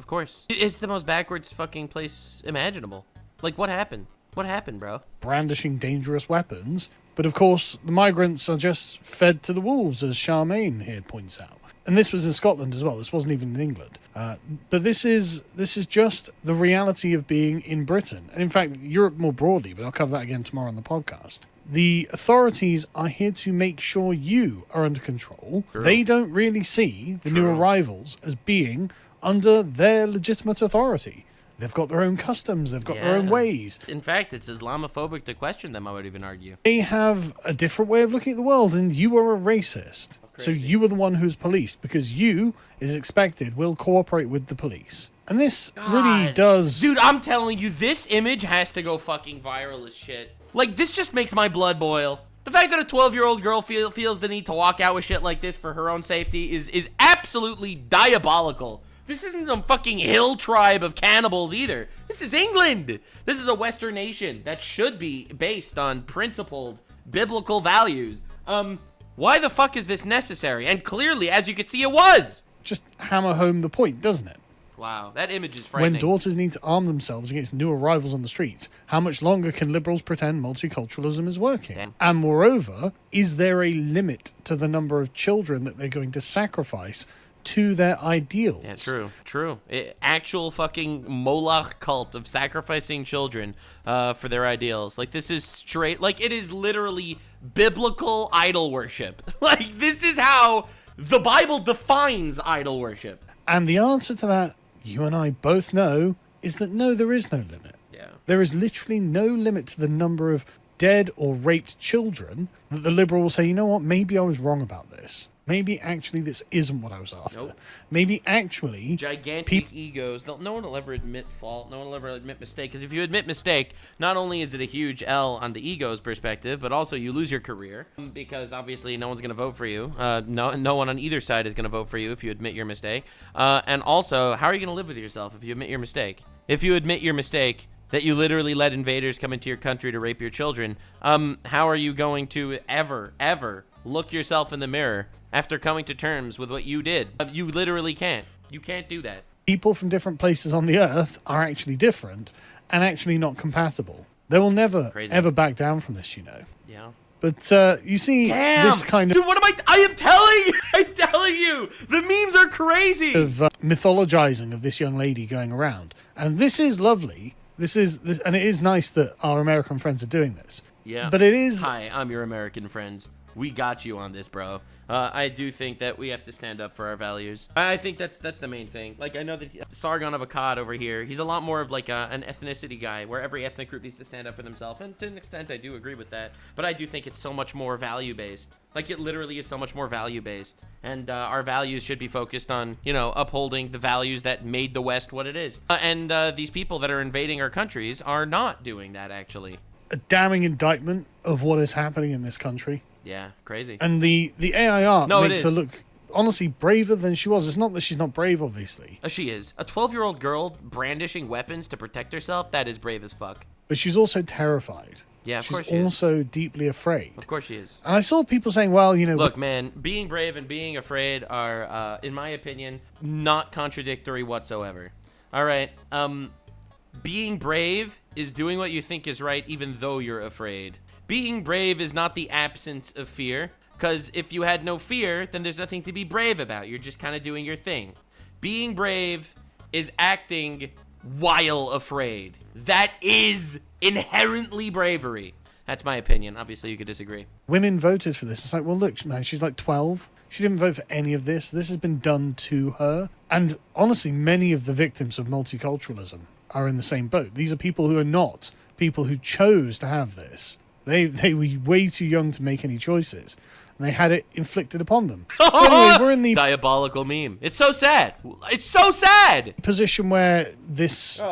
It's the most backwards fucking place imaginable. Like, what happened? What happened, bro? Brandishing dangerous weapons. But of course, the migrants are just fed to the wolves, as Charmaine here points out. And this was in Scotland as well. This wasn't even in England. But this is just the reality of being in Britain. And in fact, Europe more broadly, but I'll cover that again tomorrow on the podcast. The authorities are here to make sure you are under control. True. They don't really see the new arrivals as being under their legitimate authority. They've got their own customs. They've got their own ways. In fact, it's Islamophobic to question them, I would even argue. They have a different way of looking at the world, and you are a racist. So you are the one who's policed, because you, is expected, will cooperate with the police. And this really does... Dude, I'm telling you, this image has to go fucking viral as shit. Like, this just makes my blood boil. The fact that a 12-year-old girl feels the need to walk out with shit like this for her own safety is absolutely diabolical. This isn't some fucking hill tribe of cannibals either. This is England. This is a Western nation that should be based on principled biblical values. Why the fuck is this necessary? And clearly, as you can see, it was. Just hammer home the point, doesn't it? Wow, that image is frightening. When daughters need to arm themselves against new arrivals on the streets, how much longer can liberals pretend multiculturalism is working? Yeah. And moreover, is there a limit to the number of children that they're going to sacrifice to their ideals? Yeah, true. Actual fucking Moloch cult of sacrificing children for their ideals. Like, this is straight, like, it is literally biblical idol worship. Like, this is how the Bible defines idol worship. And the answer to that, you and I both know, is that no, there is no limit. Yeah. There is literally no limit to the number of dead or raped children that the liberal will say, you know what, maybe I was wrong about this. Maybe actually this isn't what I was after. Nope. Maybe actually... Gigantic egos. No one will ever admit fault. No one will ever admit mistake. Because if you admit mistake, not only is it a huge L on the ego's perspective, but also you lose your career. Because obviously no one's going to vote for you. No one on either side is going to vote for you if you admit your mistake. And also, how are you going to live with yourself if you admit your mistake? If you admit your mistake, that you literally let invaders come into your country to rape your children, how are you going to ever look yourself in the mirror after coming to terms with what you did? You literally can't. You can't do that. People from different places on the earth are actually different and actually not compatible. They will never, ever back down from this, you know. Yeah. But you see, this kind of... Dude, what am I am telling you! I'm telling you! The memes are crazy! Of mythologizing of this young lady going around. And this is lovely. This, and it is nice that our American friends are doing this. Yeah. But it is... Hi, I'm your American friend. We got you on this, bro. I do think that we have to stand up for our values. I think that's the main thing. Like, I know that Sargon of Akkad over here, he's a lot more of like an ethnicity guy, where every ethnic group needs to stand up for themselves. And to an extent, I do agree with that. But I do think it's so much more value-based. Like, it literally is so much more value-based. And our values should be focused on, you know, upholding the values that made the West what it is. And these people that are invading our countries are not doing that, actually. A damning indictment of what is happening in this country. Yeah, crazy. And the AI art makes her look, honestly, braver than she was. It's not that she's not brave, obviously. She is. A 12-year-old girl brandishing weapons to protect herself, that is brave as fuck. But she's also terrified. Yeah, of course she is. She's also deeply afraid. Of course she is. And I saw people saying, well, you know... Look, man, being brave and being afraid are, in my opinion, not contradictory whatsoever. All right? Being brave is doing what you think is right even though you're afraid. Being brave is not the absence of fear, because if you had no fear, then there's nothing to be brave about. You're just kind of doing your thing. Being brave is acting while afraid. That is inherently bravery. That's my opinion. Obviously, you could disagree. Women voted for this. It's like, well, look, man, she's like 12. She didn't vote for any of this. This has been done to her. And honestly, many of the victims of multiculturalism are in the same boat. These are people who are not people who chose to have this. They were way too young to make any choices, and they had it inflicted upon them. So anyway, we're in the diabolical meme. It's so sad. It's so sad. Position where this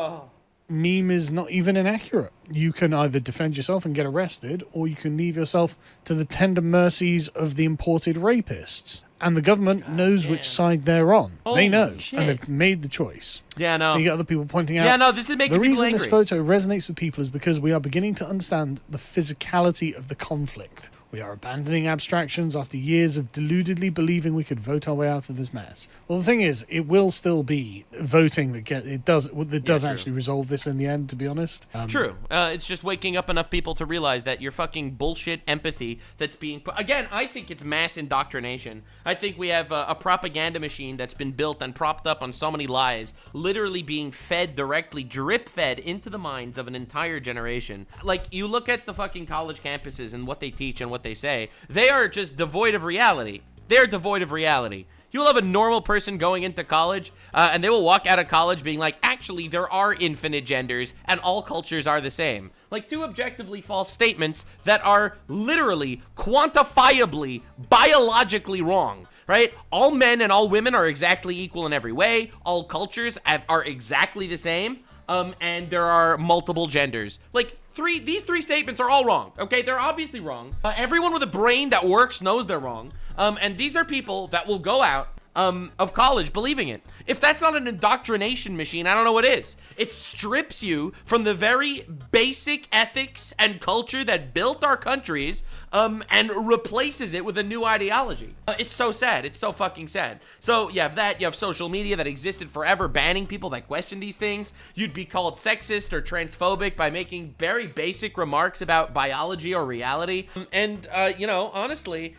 meme is not even inaccurate. You can either defend yourself and get arrested, or you can leave yourself to the tender mercies of the imported rapists. And the government knows which side they're on. They know, and they've made the choice. Yeah, no. You get other people pointing out. Yeah, no, this is making the people reason angry. this photo resonates with people is because we are beginning to understand the physicality of the conflict. We are abandoning abstractions after years of deludedly believing we could vote our way out of this mess. Well, the thing is, it will still be voting that does actually resolve this in the end, to be honest. True. It's just waking up enough people to realize that your fucking bullshit empathy that's being put... Again, I think it's mass indoctrination. I think we have a propaganda machine that's been built and propped up on so many lies, literally being fed directly, drip-fed into the minds of an entire generation. Like, you look at the fucking college campuses and what they teach and what they say, they are just devoid of reality. They're devoid of reality. You'll have a normal person going into college, and they will walk out of college being like, actually, there are infinite genders, and all cultures are the same. Like, two objectively false statements that are literally, quantifiably, biologically wrong, right? All men and all women are exactly equal in every way. All cultures are exactly the same. And there are multiple genders. Like, these three statements are all wrong, okay? They're obviously wrong. Everyone with a brain that works knows they're wrong. And these are people that will go out of college believing it. If that's not an indoctrination machine, I don't know what is. It strips you from the very basic ethics and culture that built our countries, and replaces it with a new ideology. It's so sad. It's so fucking sad. So you have that. You have social media that existed forever, banning people that question these things. You'd be called sexist or transphobic by making very basic remarks about biology or reality. And, you know, honestly,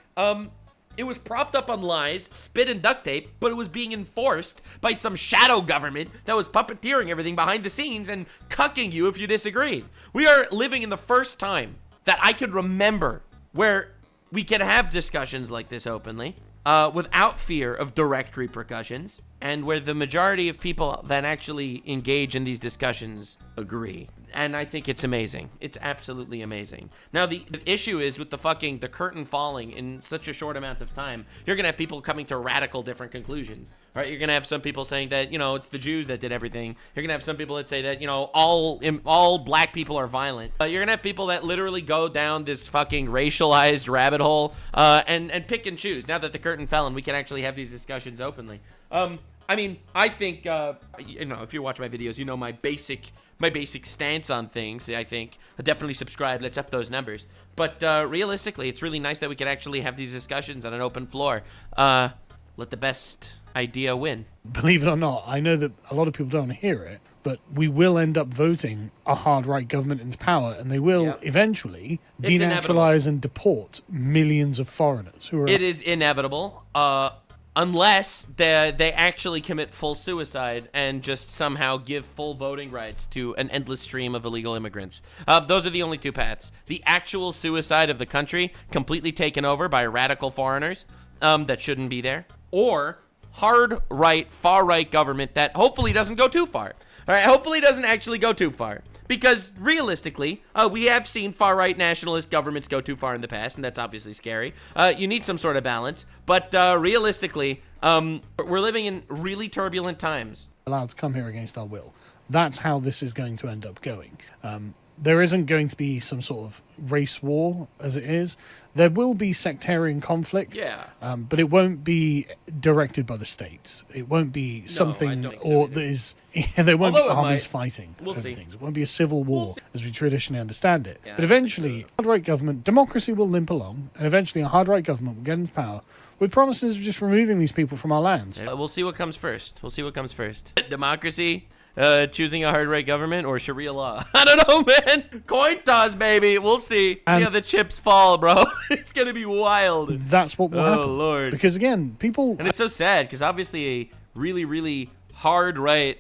it was propped up on lies, spit and duct tape, but it was being enforced by some shadow government that was puppeteering everything behind the scenes and cucking you if you disagreed. We are living in the first time that I could remember where we can have discussions like this openly, without fear of direct repercussions, and where the majority of people that actually engage in these discussions agree. And I think it's amazing. It's absolutely amazing. Now, the issue is with the curtain falling in such a short amount of time, you're going to have people coming to radical different conclusions, right? You're going to have some people saying that, you know, it's the Jews that did everything. You're going to have some people that say that, you know, all black people are violent. You're going to have people that literally go down this fucking racialized rabbit hole, and pick and choose. Now that the curtain fell and we can actually have these discussions openly. I mean, I think, you know, if you watch my videos, you know my basic stance on things. I think definitely subscribe. Let's up those numbers. But realistically, it's really nice that we can actually have these discussions on an open floor. Let the best idea win. Believe it or not, I know that a lot of people don't hear it, but we will end up voting a hard right government into power, and they will eventually denaturalize and deport millions of foreigners who are. It is inevitable. unless they actually commit full suicide and just somehow give full voting rights to an endless stream of illegal immigrants. Those are the only two paths. The actual suicide of the country, completely taken over by radical foreigners that shouldn't be there, or hard right, far right government that hopefully doesn't go too far. All right, hopefully doesn't actually go too far. Because realistically, we have seen far-right nationalist governments go too far in the past, and that's obviously scary. You need some sort of balance, but realistically, we're living in really turbulent times. Allowed to come here against our will. That's how this is going to end up going. There isn't going to be some sort of race war as it is. There will be sectarian conflict, but it won't be directed by the states. It won't be something that is. There won't be armies fighting over things. It won't be a civil war as we traditionally understand it. But eventually, hard right government, democracy will limp along, and eventually a hard right government will get into power with promises of just removing these people from our lands. We'll see what comes first. Democracy. Choosing a hard right government or Sharia law. I don't know, man. Coin toss, baby. We'll see. See how the chips fall, bro. It's gonna be wild. That's what will happen. Oh, Lord. Because again, people... And it's so sad, because obviously a really, really hard right,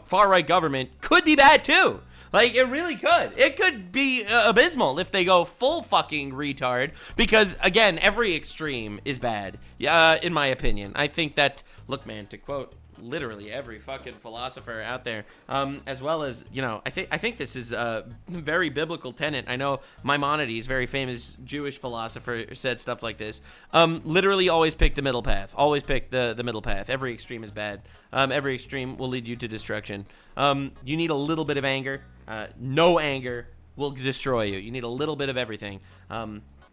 far right government could be bad, too. Like, it really could. It could be abysmal if they go full fucking retard. Because, again, every extreme is bad, in my opinion. I think that, look, man, to quote literally every fucking philosopher out there, as well as, you know, I think this is a very biblical tenet. I know Maimonides, very famous Jewish philosopher, said stuff like this. Literally always pick the middle path. Always pick the middle path. Every extreme is bad. Every extreme will lead you to destruction. You need a little bit of anger. No anger will destroy you. You need a little bit of everything.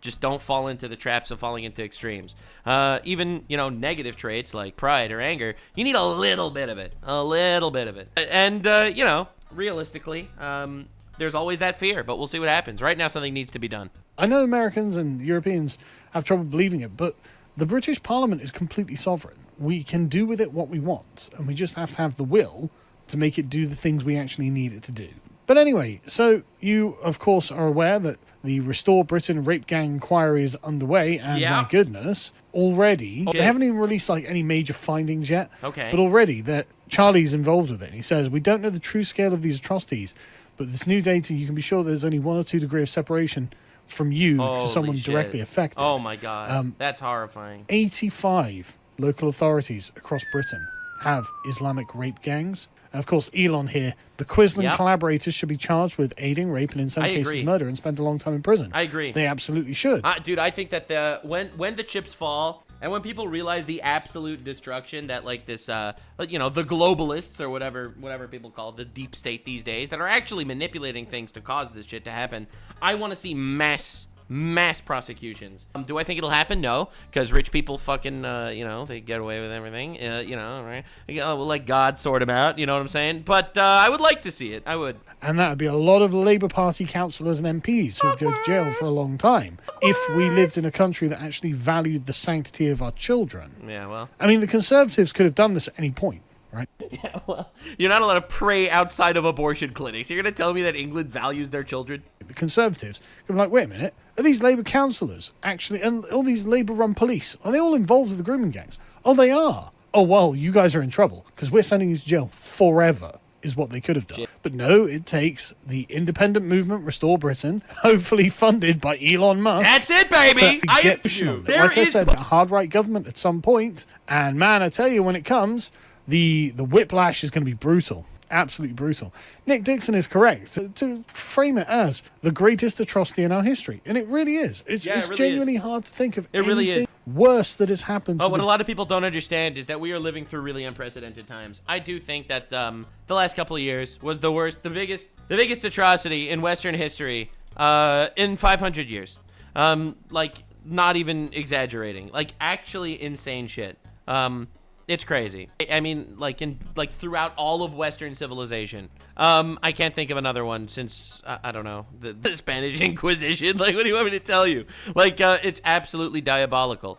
Just don't fall into the traps of falling into extremes. Even, you know, negative traits like pride or anger, you need a little bit of it. A little bit of it. And, you know, realistically, there's always that fear, but we'll see what happens. Right now, something needs to be done. I know Americans and Europeans have trouble believing it, but the British Parliament is completely sovereign. We can do with it what we want, and we just have to have the will to make it do the things we actually need it to do. But anyway, so you, of course, are aware that the Restore Britain rape gang inquiry is underway, and my goodness, already, they haven't even released like any major findings yet, but already that Charlie's involved with it. And he says, we don't know the true scale of these atrocities, but this new data, you can be sure there's only 1 or 2 degrees of separation from you to someone directly affected. Oh my God, that's horrifying. 85 local authorities across Britain have Islamic rape gangs. And of course, Elon here, the Quisling collaborators should be charged with aiding rape and in some cases murder and spend a long time in prison. I agree. They absolutely should. Dude, I think that when the chips fall and when people realize the absolute destruction that like this, you know, the globalists or whatever people call it, the deep state these days that are actually manipulating things to cause this shit to happen, I want to see mass prosecutions. Do I think it'll happen? No, because rich people fucking, you know, they get away with everything, you know, right? We'll let God sort them out, you know what I'm saying? But I would like to see it. I would. And that would be a lot of Labour Party councillors and MPs who would go to jail for a long time if we lived in a country that actually valued the sanctity of our children. Yeah, well. I mean, the Conservatives could have done this at any point. Right? Yeah, well, you're not allowed to pray outside of abortion clinics. You're going to tell me that England values their children? The Conservatives could be like, wait a minute, are these Labour councillors actually, and all these Labour-run police, are they all involved with the grooming gangs? Oh, they are. Oh, well, you guys are in trouble because we're sending you to jail forever, is what they could have done. Shit. But no, it takes the independent movement, Restore Britain, hopefully funded by Elon Musk. That's it, baby! I get you. Like I said, a hard right government at some point, and man, I tell you, when it comes, the whiplash is going to be brutal. Absolutely brutal. Nick Dixon is correct to frame it as the greatest atrocity in our history. And it really is. It's really genuinely hard to think of anything worse that has happened to what a lot of people don't understand is that we are living through really unprecedented times. I do think that the last couple of years was the worst, the biggest atrocity in Western history in 500 years. Like, not even exaggerating. Like, actually insane shit. It's crazy. I mean, like throughout all of Western civilization. I can't think of another one since I don't know, the Spanish Inquisition. Like, what do you want me to tell you? Like, it's absolutely diabolical.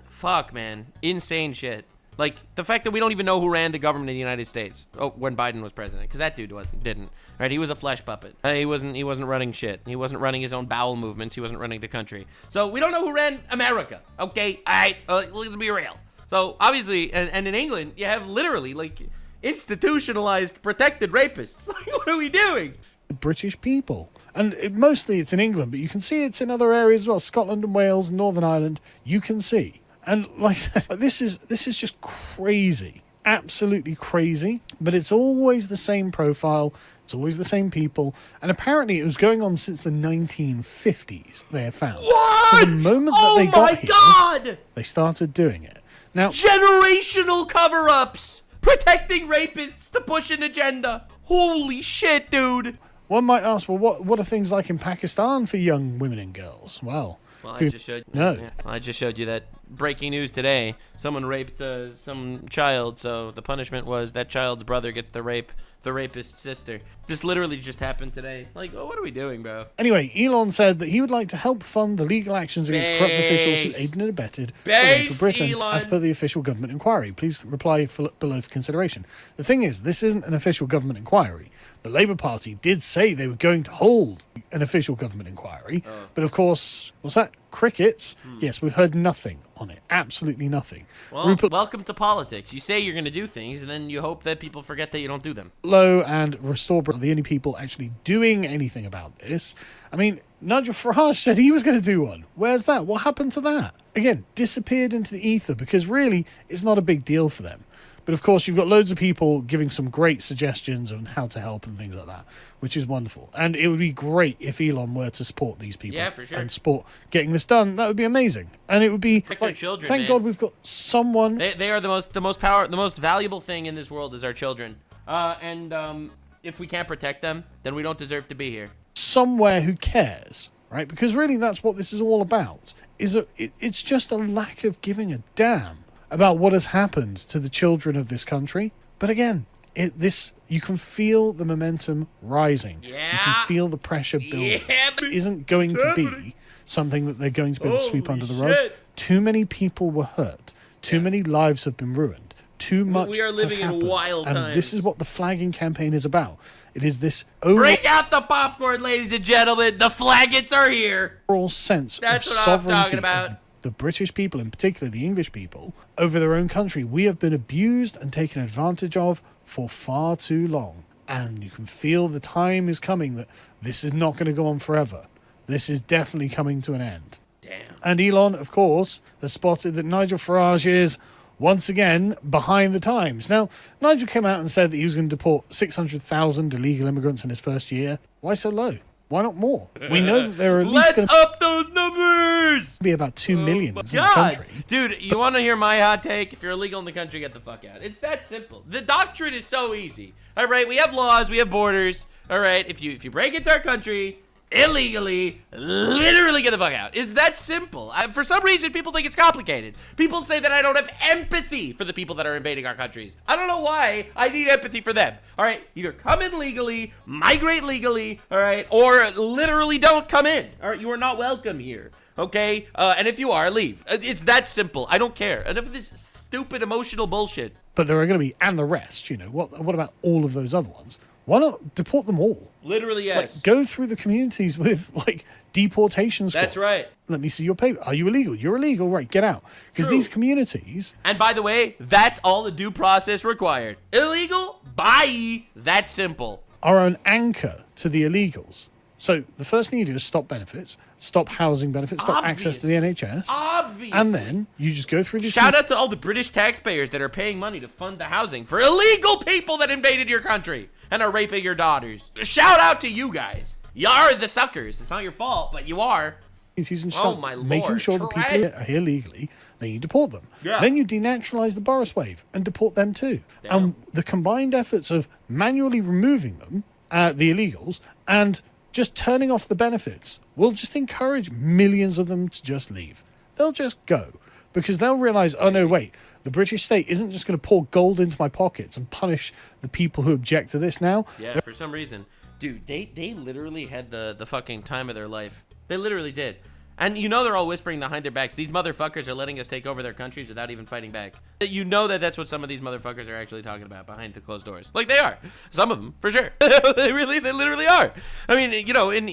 Fuck, man, insane shit. Like the fact that we don't even know who ran the government of the United States when Biden was president, because that dude didn't. Right? He was a flesh puppet. He wasn't running shit. He wasn't running his own bowel movements. He wasn't running the country. So we don't know who ran America. Okay, all right, let's be real. So obviously, and in England, you have literally like institutionalized protected rapists. Like, what are we doing? British people. And mostly it's in England, but you can see it's in other areas as well. Scotland and Wales, Northern Ireland, you can see. And like I said, this is just crazy. Absolutely crazy. But it's always the same profile. It's always the same people. And apparently it was going on since the 1950s, they have found. What? So the moment that they got here, God! they started doing it. Now, Generational cover-ups! Protecting rapists to push an agenda. Holy shit, dude. one might ask, well, what are things like in Pakistan for young women and girls? Well, I just showed you. No. Yeah, I just showed you that breaking news today. Someone raped some child, so the punishment was that child's brother gets to rape the rapist's sister. This literally just happened today. Like, oh, what are we doing, bro? Anyway, Elon said that he would like to help fund the legal actions against corrupt officials who aided and abetted the rape of Britain, Elon. as per the official government inquiry. Please reply below for consideration. The thing is, this isn't an official government inquiry. The Labour Party did say they were going to hold an official government inquiry, but of course, what's that? Crickets? Yes, we've heard nothing on it. Absolutely nothing. Well, welcome to politics. You say you're going to do things, and then you hope that people forget that you don't do them. Low and Restore are the only people actually doing anything about this. I mean, Nigel Farage said he was going to do one. Where's that? What happened to that? Again, disappeared into the ether because really, it's not a big deal for them. But of course, you've got loads of people giving some great suggestions on how to help and things like that, which is wonderful. And it would be great if Elon were to support these people. Yeah, for sure. And support getting this done. That would be amazing. And it would be Protect like, our children, thank man. God we've got someone. They are the most valuable thing in this world is our children. If we can't protect them, then we don't deserve to be here. Somewhere who cares, right? Because really that's what this is all about. It's just a lack of giving a damn about what has happened to the children of this country. But again, you can feel the momentum rising. Yeah. You can feel the pressure building. Yeah, It isn't going to be something that they're going to be able to sweep under the rug. shit. Too many people were hurt. Too many lives have been ruined. Too much We are living has in happened. wild and times. this is what the flagging campaign is about. It is this Bring out the popcorn, ladies and gentlemen. The flaggots are here. overall sense That's of what I'm sovereignty talking about. of the British people, in particular the English people, over their own country. We have been abused and taken advantage of for far too long. And you can feel the time is coming that this is not going to go on forever. This is definitely coming to an end. Damn. And Elon, of course, has spotted that Nigel Farage is, once again, behind the times. Now, Nigel came out and said that he was going to deport 600,000 illegal immigrants in his first year. Why so low? Why not more? We know that there are at least Let's up those numbers. be about 2 million in the God, country. dude, you want to hear my hot take? If you're illegal in the country, get the fuck out. It's that simple. The doctrine is so easy. All right, we have laws, we have borders. All right, if you break into our country illegally, literally get the fuck out. It's that simple. For some reason, people think it's complicated. People say that I don't have empathy for the people that are invading our countries. I don't know why I need empathy for them. All right, either come in legally, migrate legally, all right, or literally don't come in. All right, you are not welcome here. Okay, and if you are, leave. It's that simple. I don't care. Enough of this stupid emotional bullshit. But there are going to be, and the rest, you know. What about all of those other ones? Why not deport them all? Literally, yes. Like, go through the communities with, like, deportation squads. That's right. Let me see your paper. Are you illegal? You're illegal. Right, get out. Because True. these communities... And by the way, that's all the due process required. Illegal? Bye. That's simple. are an anchor to the illegals. So the first thing you do is stop benefits, stop housing benefits, stop access to the NHS. Obviously. And then you just go through these... Shout out to all the British taxpayers that are paying money to fund the housing for illegal people that invaded your country and are raping your daughters. Shout out to you guys. You are the suckers. It's not your fault, but you are. And start my Lord. making sure the people are here legally, then you deport them. Yeah. Then you denaturalize the Boris wave and deport them too. Damn. And the combined efforts of manually removing them, the illegals, and just turning off the benefits will just encourage millions of them to just leave. They'll just go because they'll realize, oh no, wait, the British state isn't just going to pour gold into my pockets and punish the people who object to this now. Yeah, for some reason. Dude, they literally had the fucking time of their life. They literally did. And you know they're all whispering behind their backs. These motherfuckers are letting us take over their countries without even fighting back. You know that that's what some of these motherfuckers are actually talking about behind the closed doors. Like, they are. Some of them, for sure. they literally are. I mean, you know, in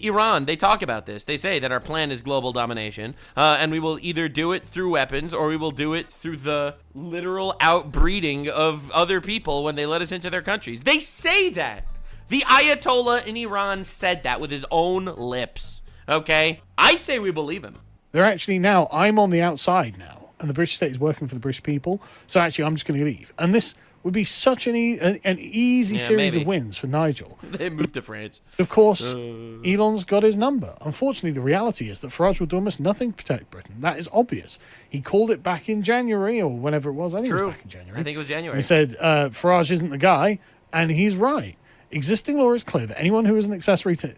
Iran, they talk about this. They say that our plan is global domination, and we will either do it through weapons or we will do it through the literal outbreeding of other people when they let us into their countries. They say that. The Ayatollah in Iran said that with his own lips. Okay, I say we believe him. They're actually now, I'm on the outside now, and the British state is working for the British people, so actually I'm just going to leave. And this would be such an easy series of wins for Nigel. They moved to France. Of course, Elon's got his number. Unfortunately, the reality is that Farage will do almost nothing to protect Britain. That is obvious. He called it back in January, or whenever it was. I think it was back in January. I think it was January. He said Farage isn't the guy, and he's right. Existing law is clear that anyone who is an accessory to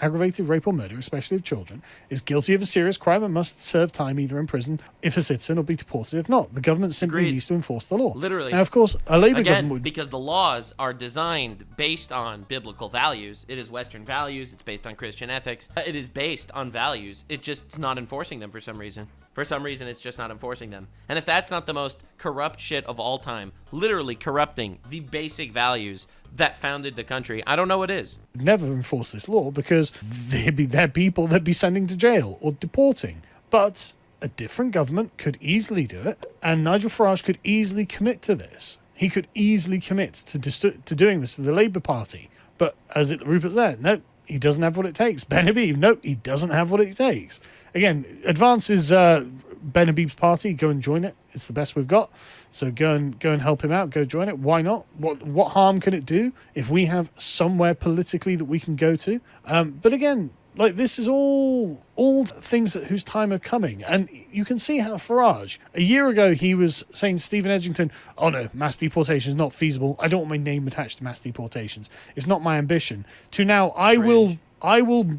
aggravated rape or murder, especially of children, is guilty of a serious crime and must serve time either in prison if a citizen or be deported if not. The government simply needs to enforce the law. Literally. Now, of course, a Labour government would... because the laws are designed based on biblical values. It is Western values. It's based on Christian ethics. It is based on values. It's not enforcing them for some reason. For some reason, it's just not enforcing them. And if that's not the most corrupt shit of all time, literally corrupting the basic values that founded the country, I don't know what is. Never enforce this law because there'd be their people they'd be sending to jail or deporting. But a different government could easily do it, and Nigel Farage could easily commit to this. He could easily commit to doing this to the Labour Party. But as Rupert said, no, he doesn't have what it takes. Ben Habib, no, he doesn't have what it takes. Again, Advance is Ben Habib's party. Go and join it. It's the best we've got. So go and help him out. Go join it. Why not? What harm can it do if we have somewhere politically that we can go to? But again, like, this is all things whose time are coming. And you can see how Farage, a year ago, he was saying Stephen Edgington, oh no, mass deportation is not feasible. I don't want my name attached to mass deportations. It's not my ambition. To now, I will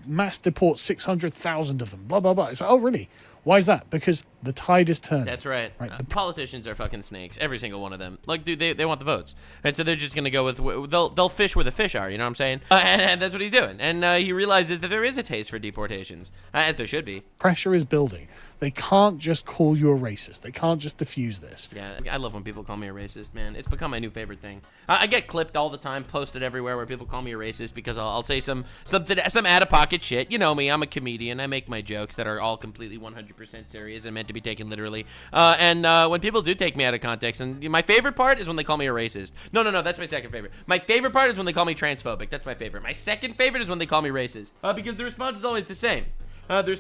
mass deport 600,000 of them. Blah, blah, blah. It's like, oh, really? Why is that? Because the tide is turning. That's right. The politicians are fucking snakes. Every single one of them. Like, dude, they want the votes. And so they're just going to go with... They'll fish where the fish are, you know what I'm saying? And that's what he's doing. And he realizes that there is a taste for deportations, as there should be. Pressure is building. They can't just call you a racist. They can't just diffuse this. Yeah, I love when people call me a racist, man. It's become my new favorite thing. I get clipped all the time, posted everywhere where people call me a racist because I'll say some out-of-pocket shit. You know me. I'm a comedian. I make my jokes that are all completely 100% serious and meant to be taken literally. And when people do take me out of context, and my favorite part is when they call me a racist. No, that's my second favorite. My favorite part is when they call me transphobic. That's my favorite. My second favorite is when they call me racist. Because the response is always the same. The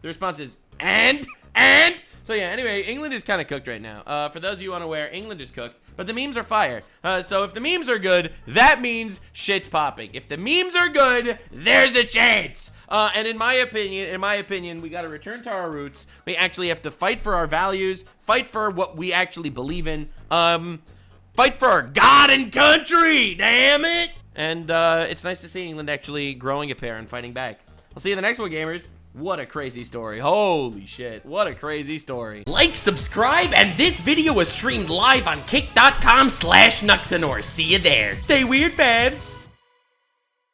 response is, and? So yeah, anyway, England is kind of cooked right now. For those of you unaware, England is cooked, but the memes are fire. So if the memes are good, that means shit's popping. If the memes are good, there's a chance. And in my opinion, we got to return to our roots. We actually have to fight for our values, fight for what we actually believe in, fight for our God and country, damn it. And it's nice to see England actually growing a pair and fighting back. I'll see you in the next one, gamers. What a crazy story. Holy shit. What a crazy story. Like, subscribe, and this video was streamed live on kick.com/Nuxanor. See you there. Stay weird, fam.